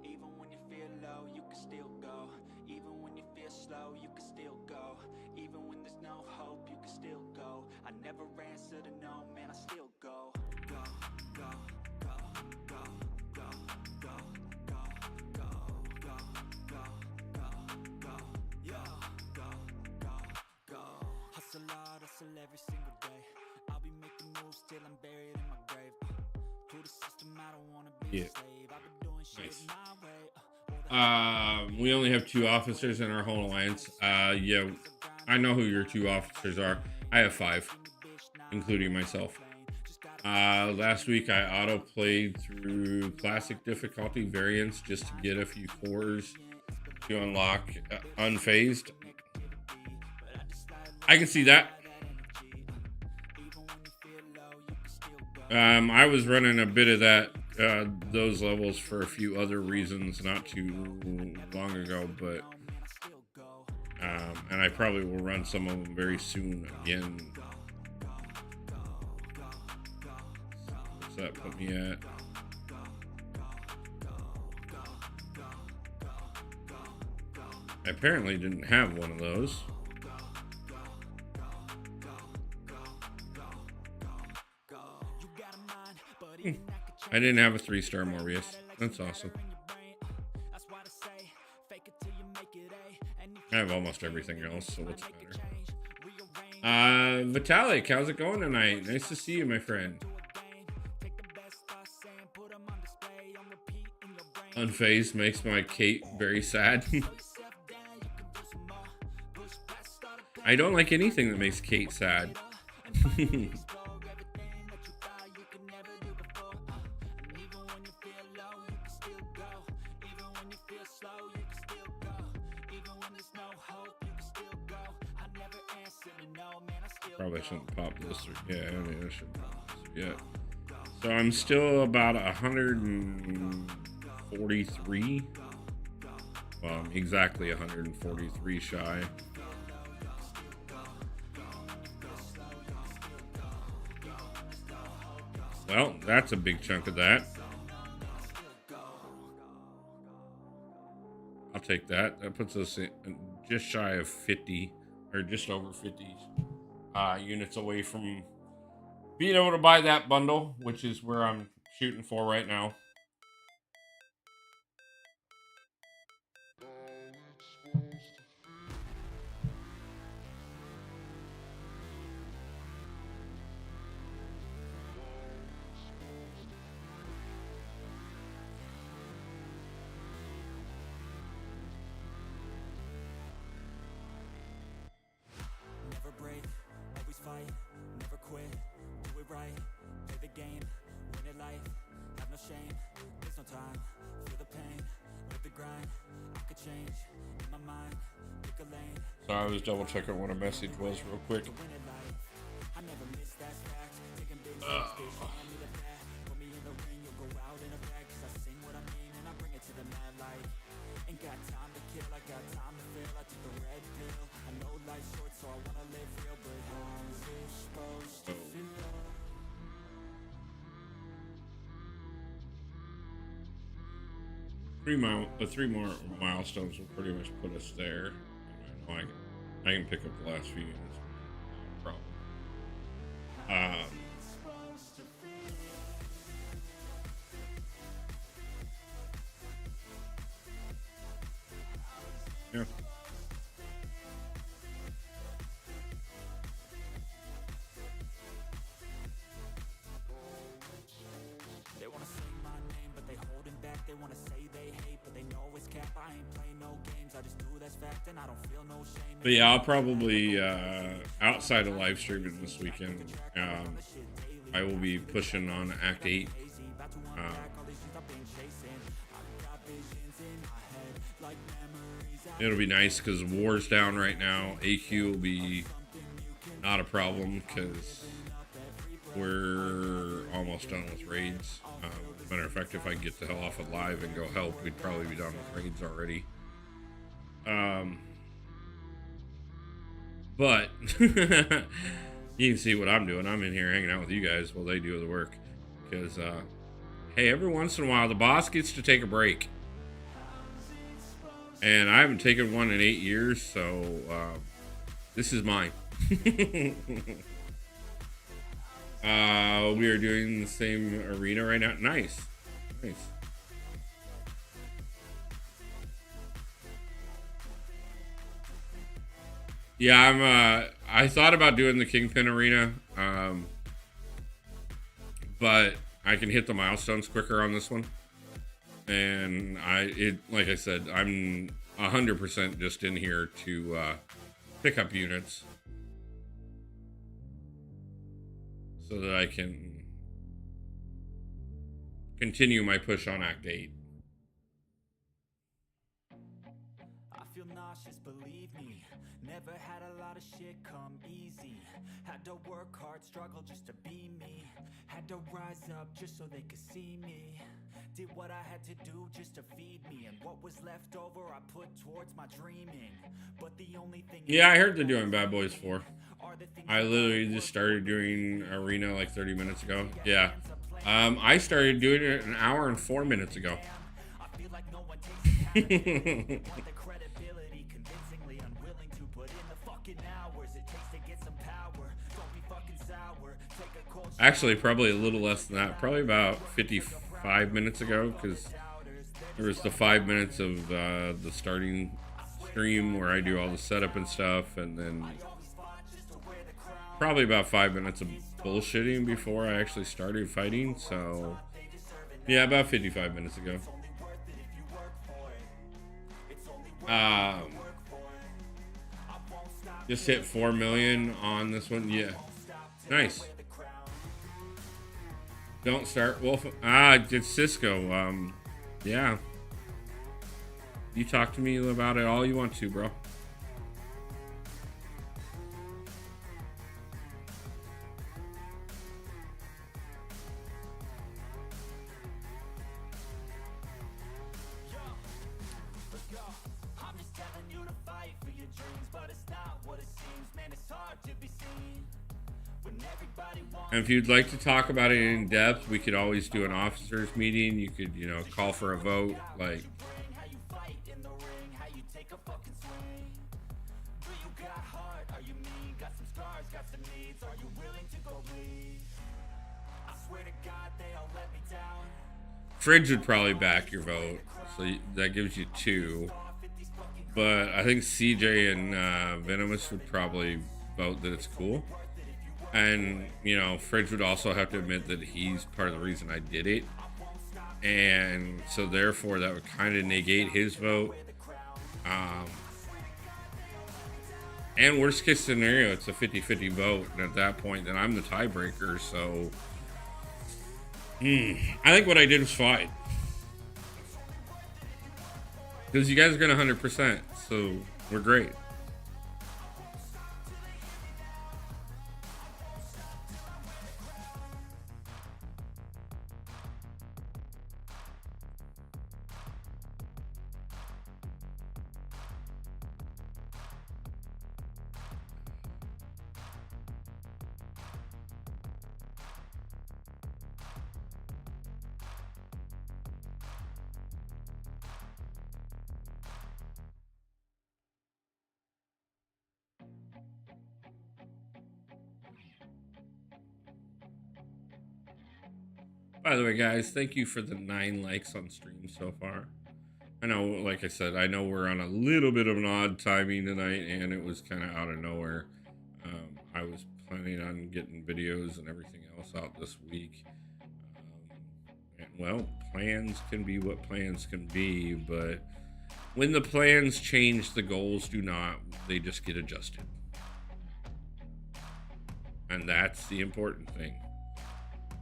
Even when you feel low, you can still go. Even when you feel slow, you can still go. Even when there's no hope, you can still go. I never answer to no, man, I still go. Go, go, go, go, go, go, go, go, go, go, go, go, yeah, go, go, go. Hustle hard, hustle every single day. I'll be making moves till I'm buried in my grave. To the system, I don't wanna be a slave. I've been doing shit my way. We only have 2 officers in our whole alliance. Yeah, I know who your 2 officers are. I have 5, including myself. Last week I auto played through classic difficulty variants just to get a few cores to unlock unfazed. I can see that. I was running a bit of that, those levels for a few other reasons not too long ago, but and I probably will run some of them very soon again. What's that put me at? I apparently didn't have one of those. I didn't have a 3-star Morbius. That's awesome. I have almost everything else, so what's better? Vitalik, how's it going tonight? Nice to see you, my friend. Unfazed makes my Kate very sad. I don't like anything that makes Kate sad. Probably shouldn't pop this. Yeah, I mean, I shouldn't pop this yet. So I'm still about 143. Well, I'm exactly 143 shy. Well, that's a big chunk of that. I'll take that. That puts us in just shy of 50, or just over 50 units away from being able to buy that bundle, which is where I'm shooting for right now. Never break, always fight, never quit, do it right, play the game, win it life, have no shame, there's no time, feel the pain, live the grind, I could change, in my mind, pick a lane. So I was double checking what a message was real quick. I never miss that fact, taking big steps, bitch, hand me the bat, put me in the ring, you'll go out in a bag, cause I sing what I mean and I bring it to the mad light. Ain't got time to kill, I got time to feel, I took the red pill, I know life's short so I wanna live real, but how's it supposed to feel? The three more milestones will pretty much put us there. I know I can pick up the last few units. No problem. Yeah. They wanna say my name, but they holding back. They wanna say they hate, but they know it's cap. I ain't playing no games, I just do that's fact, and I don't feel no shame. But yeah, I'll probably outside of live streaming this weekend, I will be pushing on Act 8. It'll be nice because war's down right now. AQ will be not a problem because we're almost done with raids. Matter of fact, if I get the hell off of live and go help, we'd probably be done with raids already. But you can see what I'm doing. I'm in here hanging out with you guys while they do the work. Because, hey, every once in a while, the boss gets to take a break. And I haven't taken one in 8 years, so this is mine. We are doing the same arena right now. Nice. Nice. Yeah, I thought about doing the Kingpin arena, but I can hit the milestones quicker on this one. And like I said, I'm 100% just in here to pick up units so that I can continue my push on Act 8. I feel nauseous, believe me. Never had a lot of shit come easy. Had to work hard, struggle just to be me. Had to rise up just so they could see me. Did what I had to do just to feed me, and what was left over I put towards my dreaming. But the only thing, yeah, I heard they're doing Bad Boys 4. I literally just started doing Arena like 30 minutes ago. Yeah. I started doing it an hour and 4 minutes ago. I feel like no one takes the credibility, convincingly unwilling to put in the fucking hours it takes to get some power. Don't be Actually, probably a little less than that. Probably about 55 minutes ago, because there was the 5 minutes of the starting stream where I do all the setup and stuff, and then probably about 5 minutes of bullshitting before I actually started fighting. So, yeah, about 55 minutes ago. Just hit 4 million on this one. Yeah, nice. Don't start Wolf. It's Cisco. Yeah. You talk to me about it all you want to, bro. And if you'd like to talk about it in depth, we could always do an officers meeting. You could, call for a vote. Like, Fridge would probably back your vote, so that gives you 2. But I think CJ and Venomous would probably vote that it's cool. And, Fridge would also have to admit that he's part of the reason I did it. And so, therefore, that would kind of negate his vote. And worst case scenario, it's a 50-50 vote. And at that point, then I'm the tiebreaker. So, I think what I did was fine. Because you guys are going to 100%. So, we're great. By the way, guys, thank you for the 9 likes on stream so far. I know, like I said, I know we're on a little bit of an odd timing tonight, and it was kind of out of nowhere. I was planning on getting videos and everything else out this week. And, well, plans can be what plans can be, but when the plans change, the goals do not. They just get adjusted. And that's the important thing.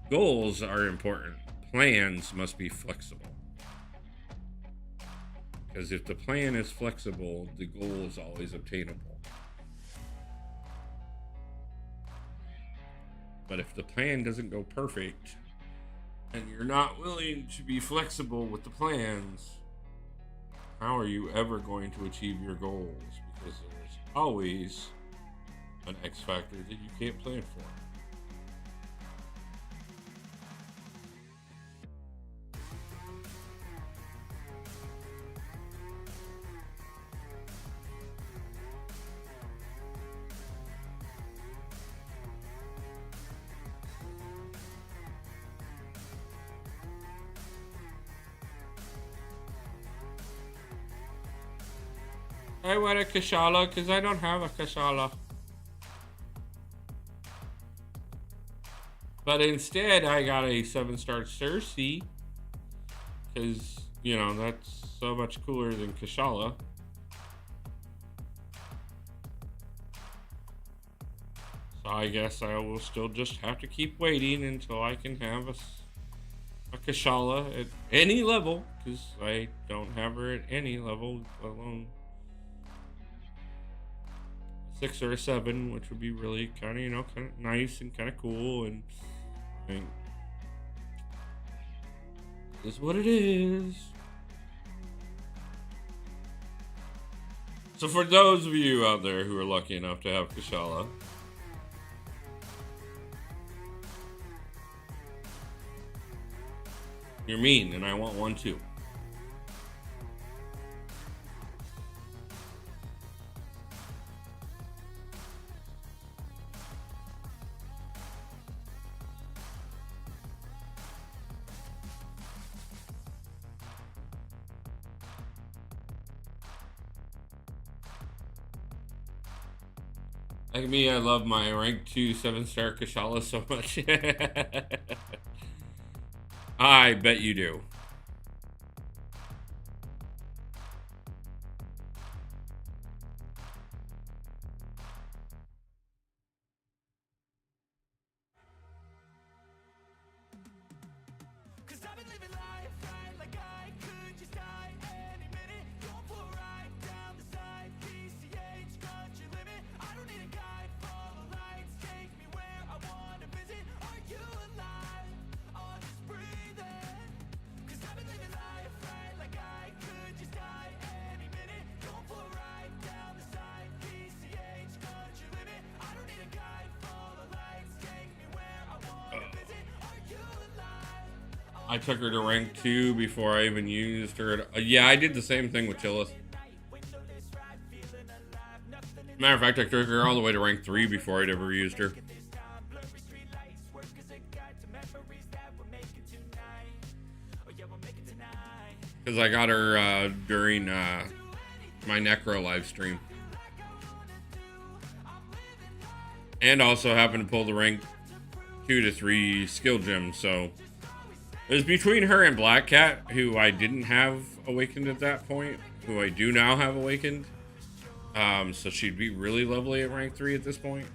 Goals are important. Plans must be flexible. Because if the plan is flexible, the goal is always obtainable. But if the plan doesn't go perfect, and you're not willing to be flexible with the plans, how are you ever going to achieve your goals? Because there's always an X factor that you can't plan for. I want a Kashala because I don't have a Kashala. But instead, I got a 7-star Cersei because, that's so much cooler than Kashala. So I guess I will still just have to keep waiting until I can have a Kashala at any level, because I don't have her at any level, let alone 6 or a 7, which would be really kind of nice and kind of cool. And I mean, is what it is. So for those of you out there who are lucky enough to have Kashala, you're mean, and I want one too. Like me, I love my rank 2 7-star Kashala so much. I bet you do. Cause I've been living life right like I could just die any minute. Going for a ride down the side, PCH, country limit. I don't need a guide, follow lights, take me where I wanna visit. Are you alive? Or just breathing? Cause I've been living life right like I could just die any minute. Going for a ride down the side, PCH, country limit. I don't need a guide, follow lights, take me where I wanna visit. Are you alive? I took her to rank 2 before I even used her. Yeah, I did the same thing with Chillis. Matter of fact, I took her all the way to rank 3 before I'd ever used her. Because I got her during my Necro live stream. And also happened to pull the rank 2 to 3 skill gem, so it was between her and Black Cat, who I didn't have awakened at that point, who I do now have awakened. So she'd be really lovely at rank 3 at this point.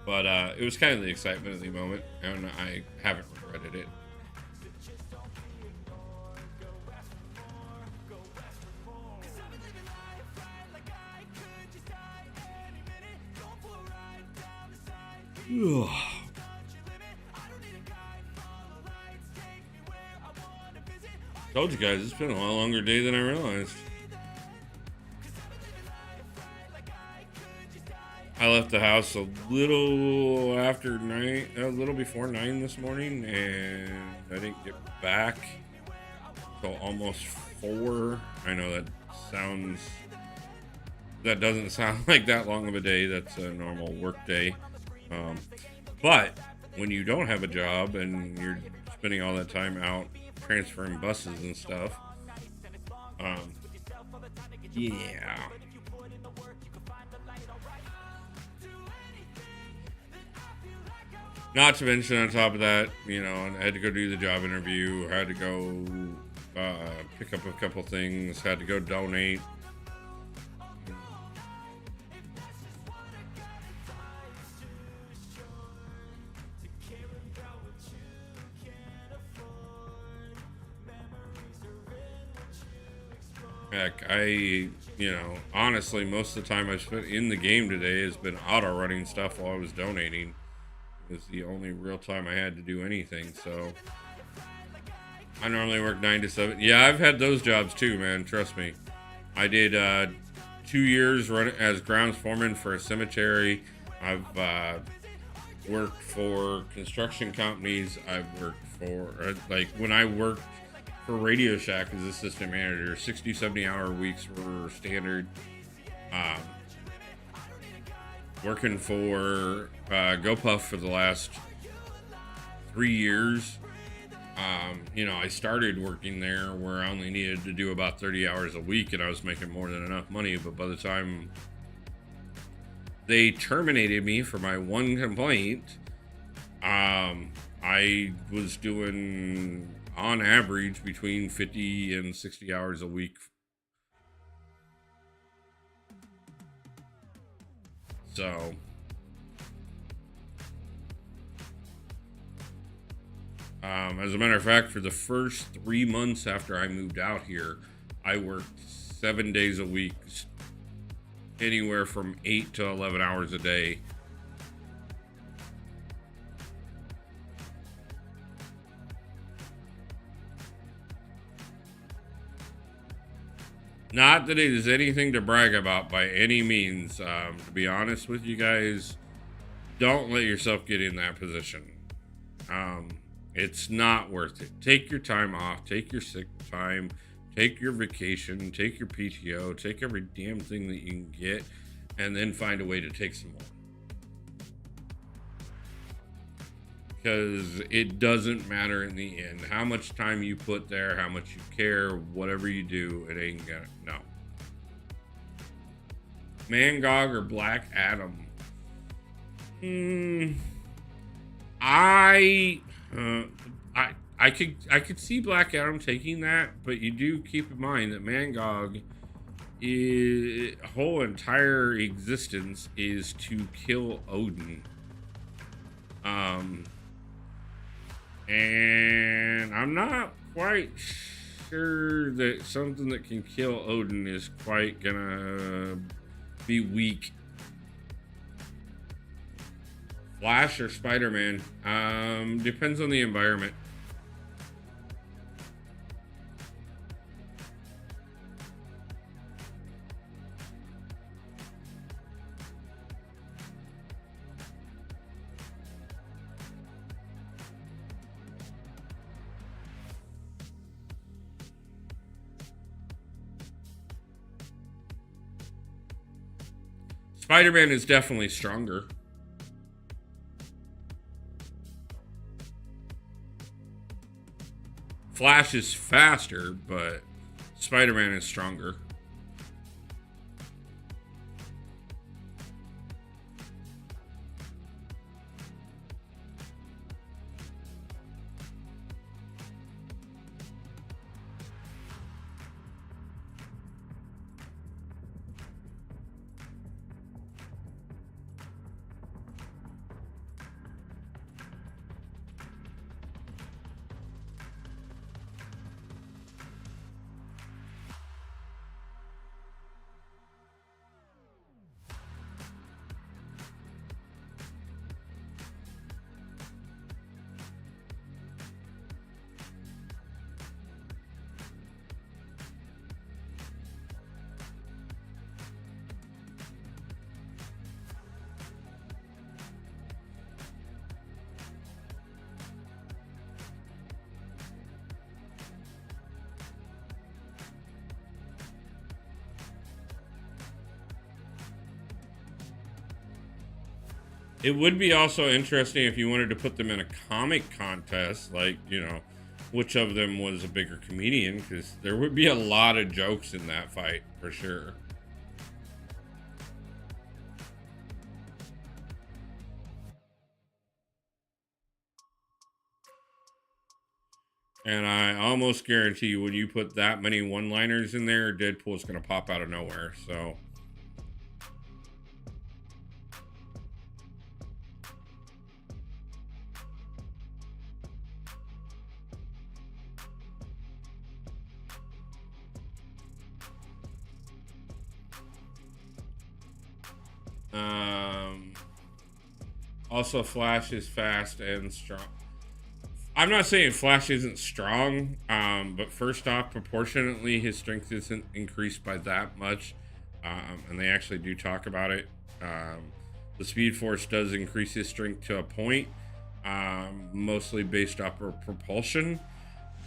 But it was kind of the excitement of the moment, and I haven't regretted it. Told you guys, it's been a lot longer day than I realized. I left the house a little after 9, a little before 9 this morning, and I didn't get back till almost 4. I know that doesn't sound like that long of a day. That's a normal work day. But when you don't have a job and you're spending all that time out transferring buses and stuff, yeah. Not to mention, on top of that, you know, I had to go do the job interview, had to go pick up a couple things, had to go donate. Heck, honestly, most of the time I spent in the game today has been auto running stuff while I was donating. It was the only real time I had to do anything, so I normally work 9 to 7. Yeah, I've had those jobs too, man. Trust me. I did 2 years as grounds foreman for a cemetery. I've worked for construction companies. I've worked for, when I worked for Radio Shack as assistant manager, 60, 70 hour weeks were standard. Working for GoPuff for the last 3 years. I started working there where I only needed to do about 30 hours a week, and I was making more than enough money. But by the time they terminated me for my one complaint, I was doing, on average, between 50 and 60 hours a week. So, as a matter of fact, for the first 3 months after I moved out here, I worked 7 days a week, anywhere from 8 to 11 hours a day. Not that it is anything to brag about by any means. To be honest with you guys, don't let yourself get in that position. It's not worth it. Take your time off. Take your sick time. Take your vacation. Take your PTO. Take every damn thing that you can get, and then find a way to take some more. Because it doesn't matter in the end. How much time you put there, how much you care, whatever you do, it ain't gonna, no. Mangog or Black Adam? Hmm. I, uh, I could see Black Adam taking that, but you do keep in mind that Mangog, whole entire existence is to kill Odin. Um, and I'm not quite sure that something that can kill Odin is quite gonna be weak. Flash or Spider-Man? Depends on the environment. Spider-Man is definitely stronger. Flash is faster, but Spider-Man is stronger. It would be also interesting if you wanted to put them in a comic contest, like, which of them was a bigger comedian, because there would be a lot of jokes in that fight, for sure. And I almost guarantee you, when you put that many one-liners in there, Deadpool's going to pop out of nowhere, so... Also, Flash is fast and strong. I'm not saying Flash isn't strong, but first off, proportionately, his strength isn't increased by that much, and they actually do talk about it. The Speed Force does increase his strength to a point, mostly based off of propulsion,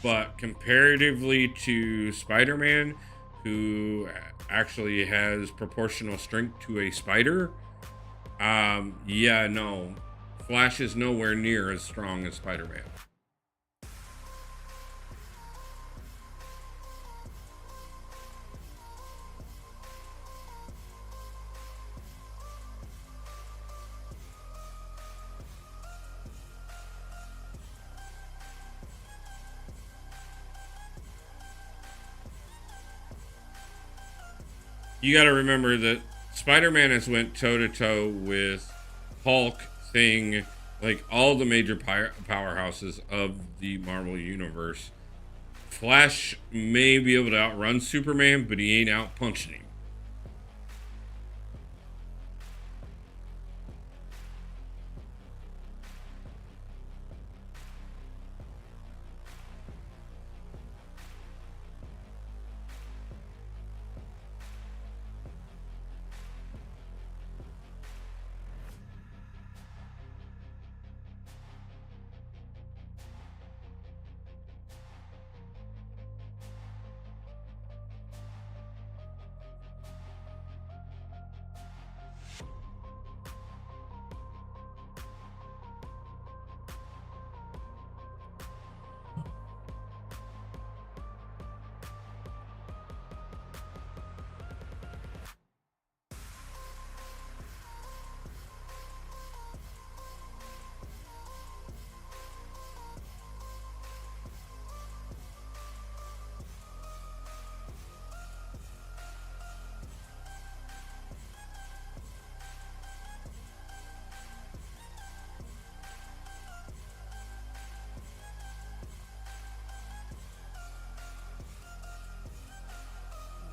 but comparatively to Spider-Man, who actually has proportional strength to a spider, yeah, no, Flash is nowhere near as strong as Spider-Man. You got to remember that Spider-Man has went toe-to-toe with Hulk, Thing, like all the major powerhouses of the Marvel Universe. Flash may be able to outrun Superman, but he ain't out punching him.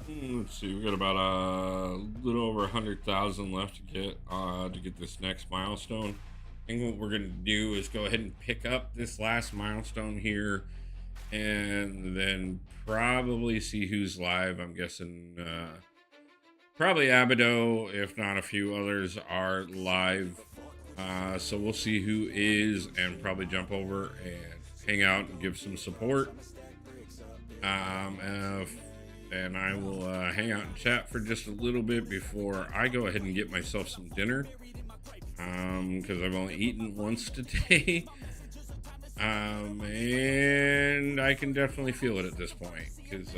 Let's see, we got about a little over 100,000 left to get this next milestone. And what we're gonna do is go ahead and pick up this last milestone here, and then probably see who's live. I'm guessing probably Abido, if not a few others, are live. So we'll see who is, and probably jump over and hang out and give some support. And I will hang out and chat for just a little bit before I go ahead and get myself some dinner. Because I've only eaten once today. And I can definitely feel it at this point, because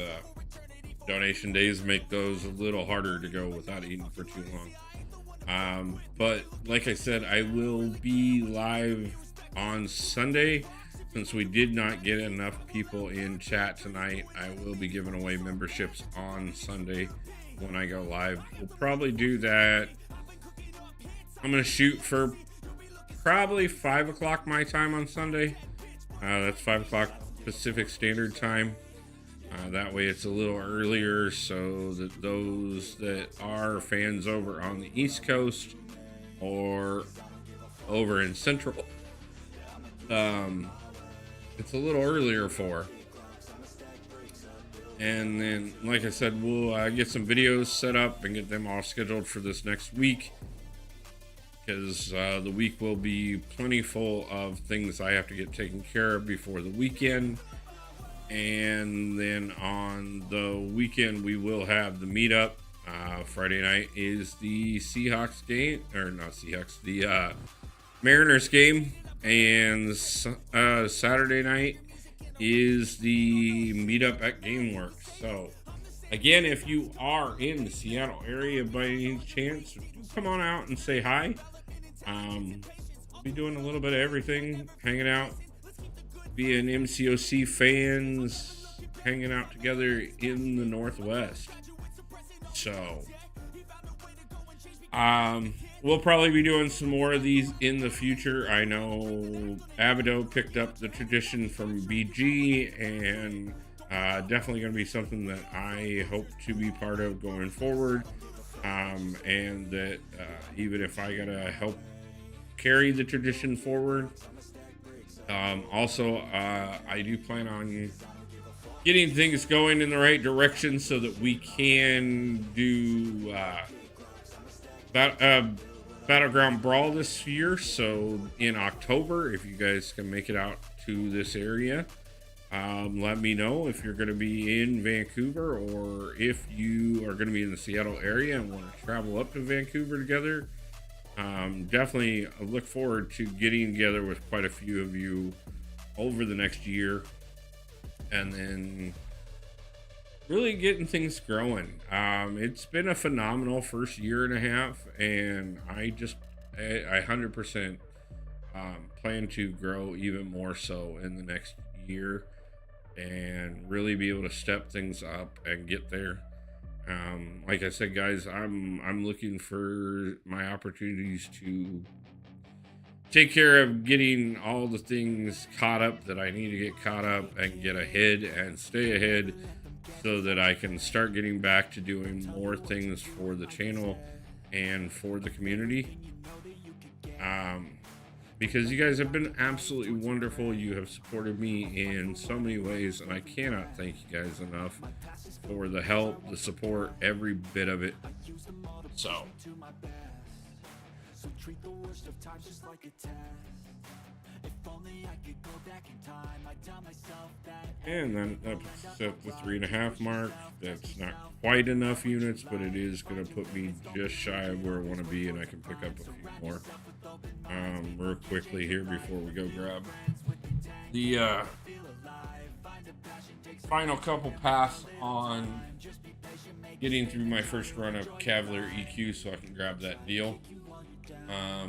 donation days make those a little harder to go without eating for too long. But like I said, I will be live on Sunday. Since we did not get enough people in chat tonight, I will be giving away memberships on Sunday when I go live. We'll probably do that. I'm going to shoot for probably 5 o'clock my time on Sunday. That's 5 o'clock Pacific Standard Time. That way it's a little earlier, so that those that are fans over on the East Coast or over in Central, it's a little earlier for. And then, like I said, we'll get some videos set up and get them all scheduled for this next week, because the week will be plenty full of things I have to get taken care of before the weekend. And then on the weekend, we will have the meetup. Friday night is the Seahawks game, or not Seahawks, the Mariners game. And Saturday night is the meetup at GameWorks. So, again, if you are in the Seattle area by any chance, do come on out and say hi. Be doing a little bit of everything, hanging out, being MCOC fans, hanging out together in the Northwest. So, we'll probably be doing some more of these in the future. I know Abido picked up the tradition from BG, and definitely going to be something that I hope to be part of going forward. And that even if I got to help carry the tradition forward. Also, I do plan on getting things going in the right direction so that we can do Battleground Brawl this year. So in October, if you guys can make it out to this area, let me know if you're going to be in Vancouver, or if you are going to be in the Seattle area and want to travel up to Vancouver together. Definitely look forward to getting together with quite a few of you over the next year, and then really getting things growing. It's been a phenomenal first year and a half, and I 100% plan to grow even more so in the next year, and really be able to step things up and get there. Like I said, guys, I'm looking for my opportunities to take care of getting all the things caught up that I need to get caught up, and get ahead and stay ahead, so that I can start getting back to doing more things for the channel and for the community. Because you guys have been absolutely wonderful. You have supported me in so many ways, and I cannot thank you guys enough for the help, the support, every bit of it. So, and then that puts us at the 3.5 mark. That's not quite enough units, but it is going to put me just shy of where I want to be, and I can pick up a few more real quickly here before we go grab the final couple pass on getting through my first run of Cavalier EQ, so I can grab that deal.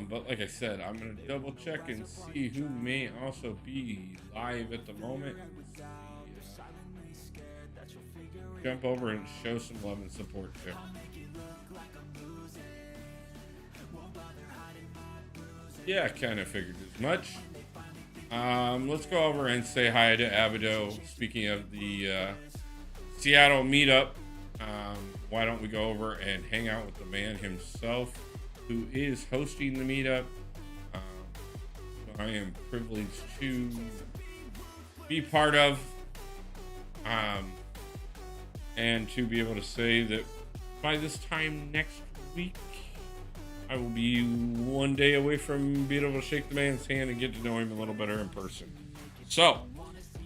But like I said, I'm going to double check and see who may also be live at the moment. Jump over and show some love and support too. Yeah, I kind of figured as much. Let's go over and say hi to Abido. Speaking of the Seattle meetup, why don't we go over and hang out with the man himself who is hosting the meetup. I am privileged to be part of, and to be able to say that by this time next week, I will be one day away from being able to shake the man's hand and get to know him a little better in person. So,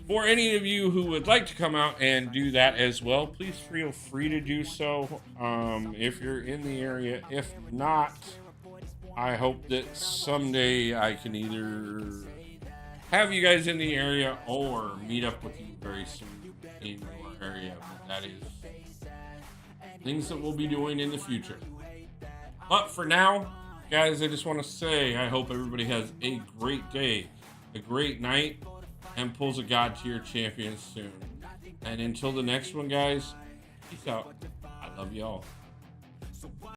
for any of you who would like to come out and do that as well, please feel free to do so if you're in the area. If not, I hope that someday I can either have you guys in the area or meet up with you very soon in your area. But that is things that we'll be doing in the future. But for now, guys, I just want to say I hope everybody has a great day, a great night, and pulls a God tier champion soon. And until the next one, guys, peace out. I love y'all.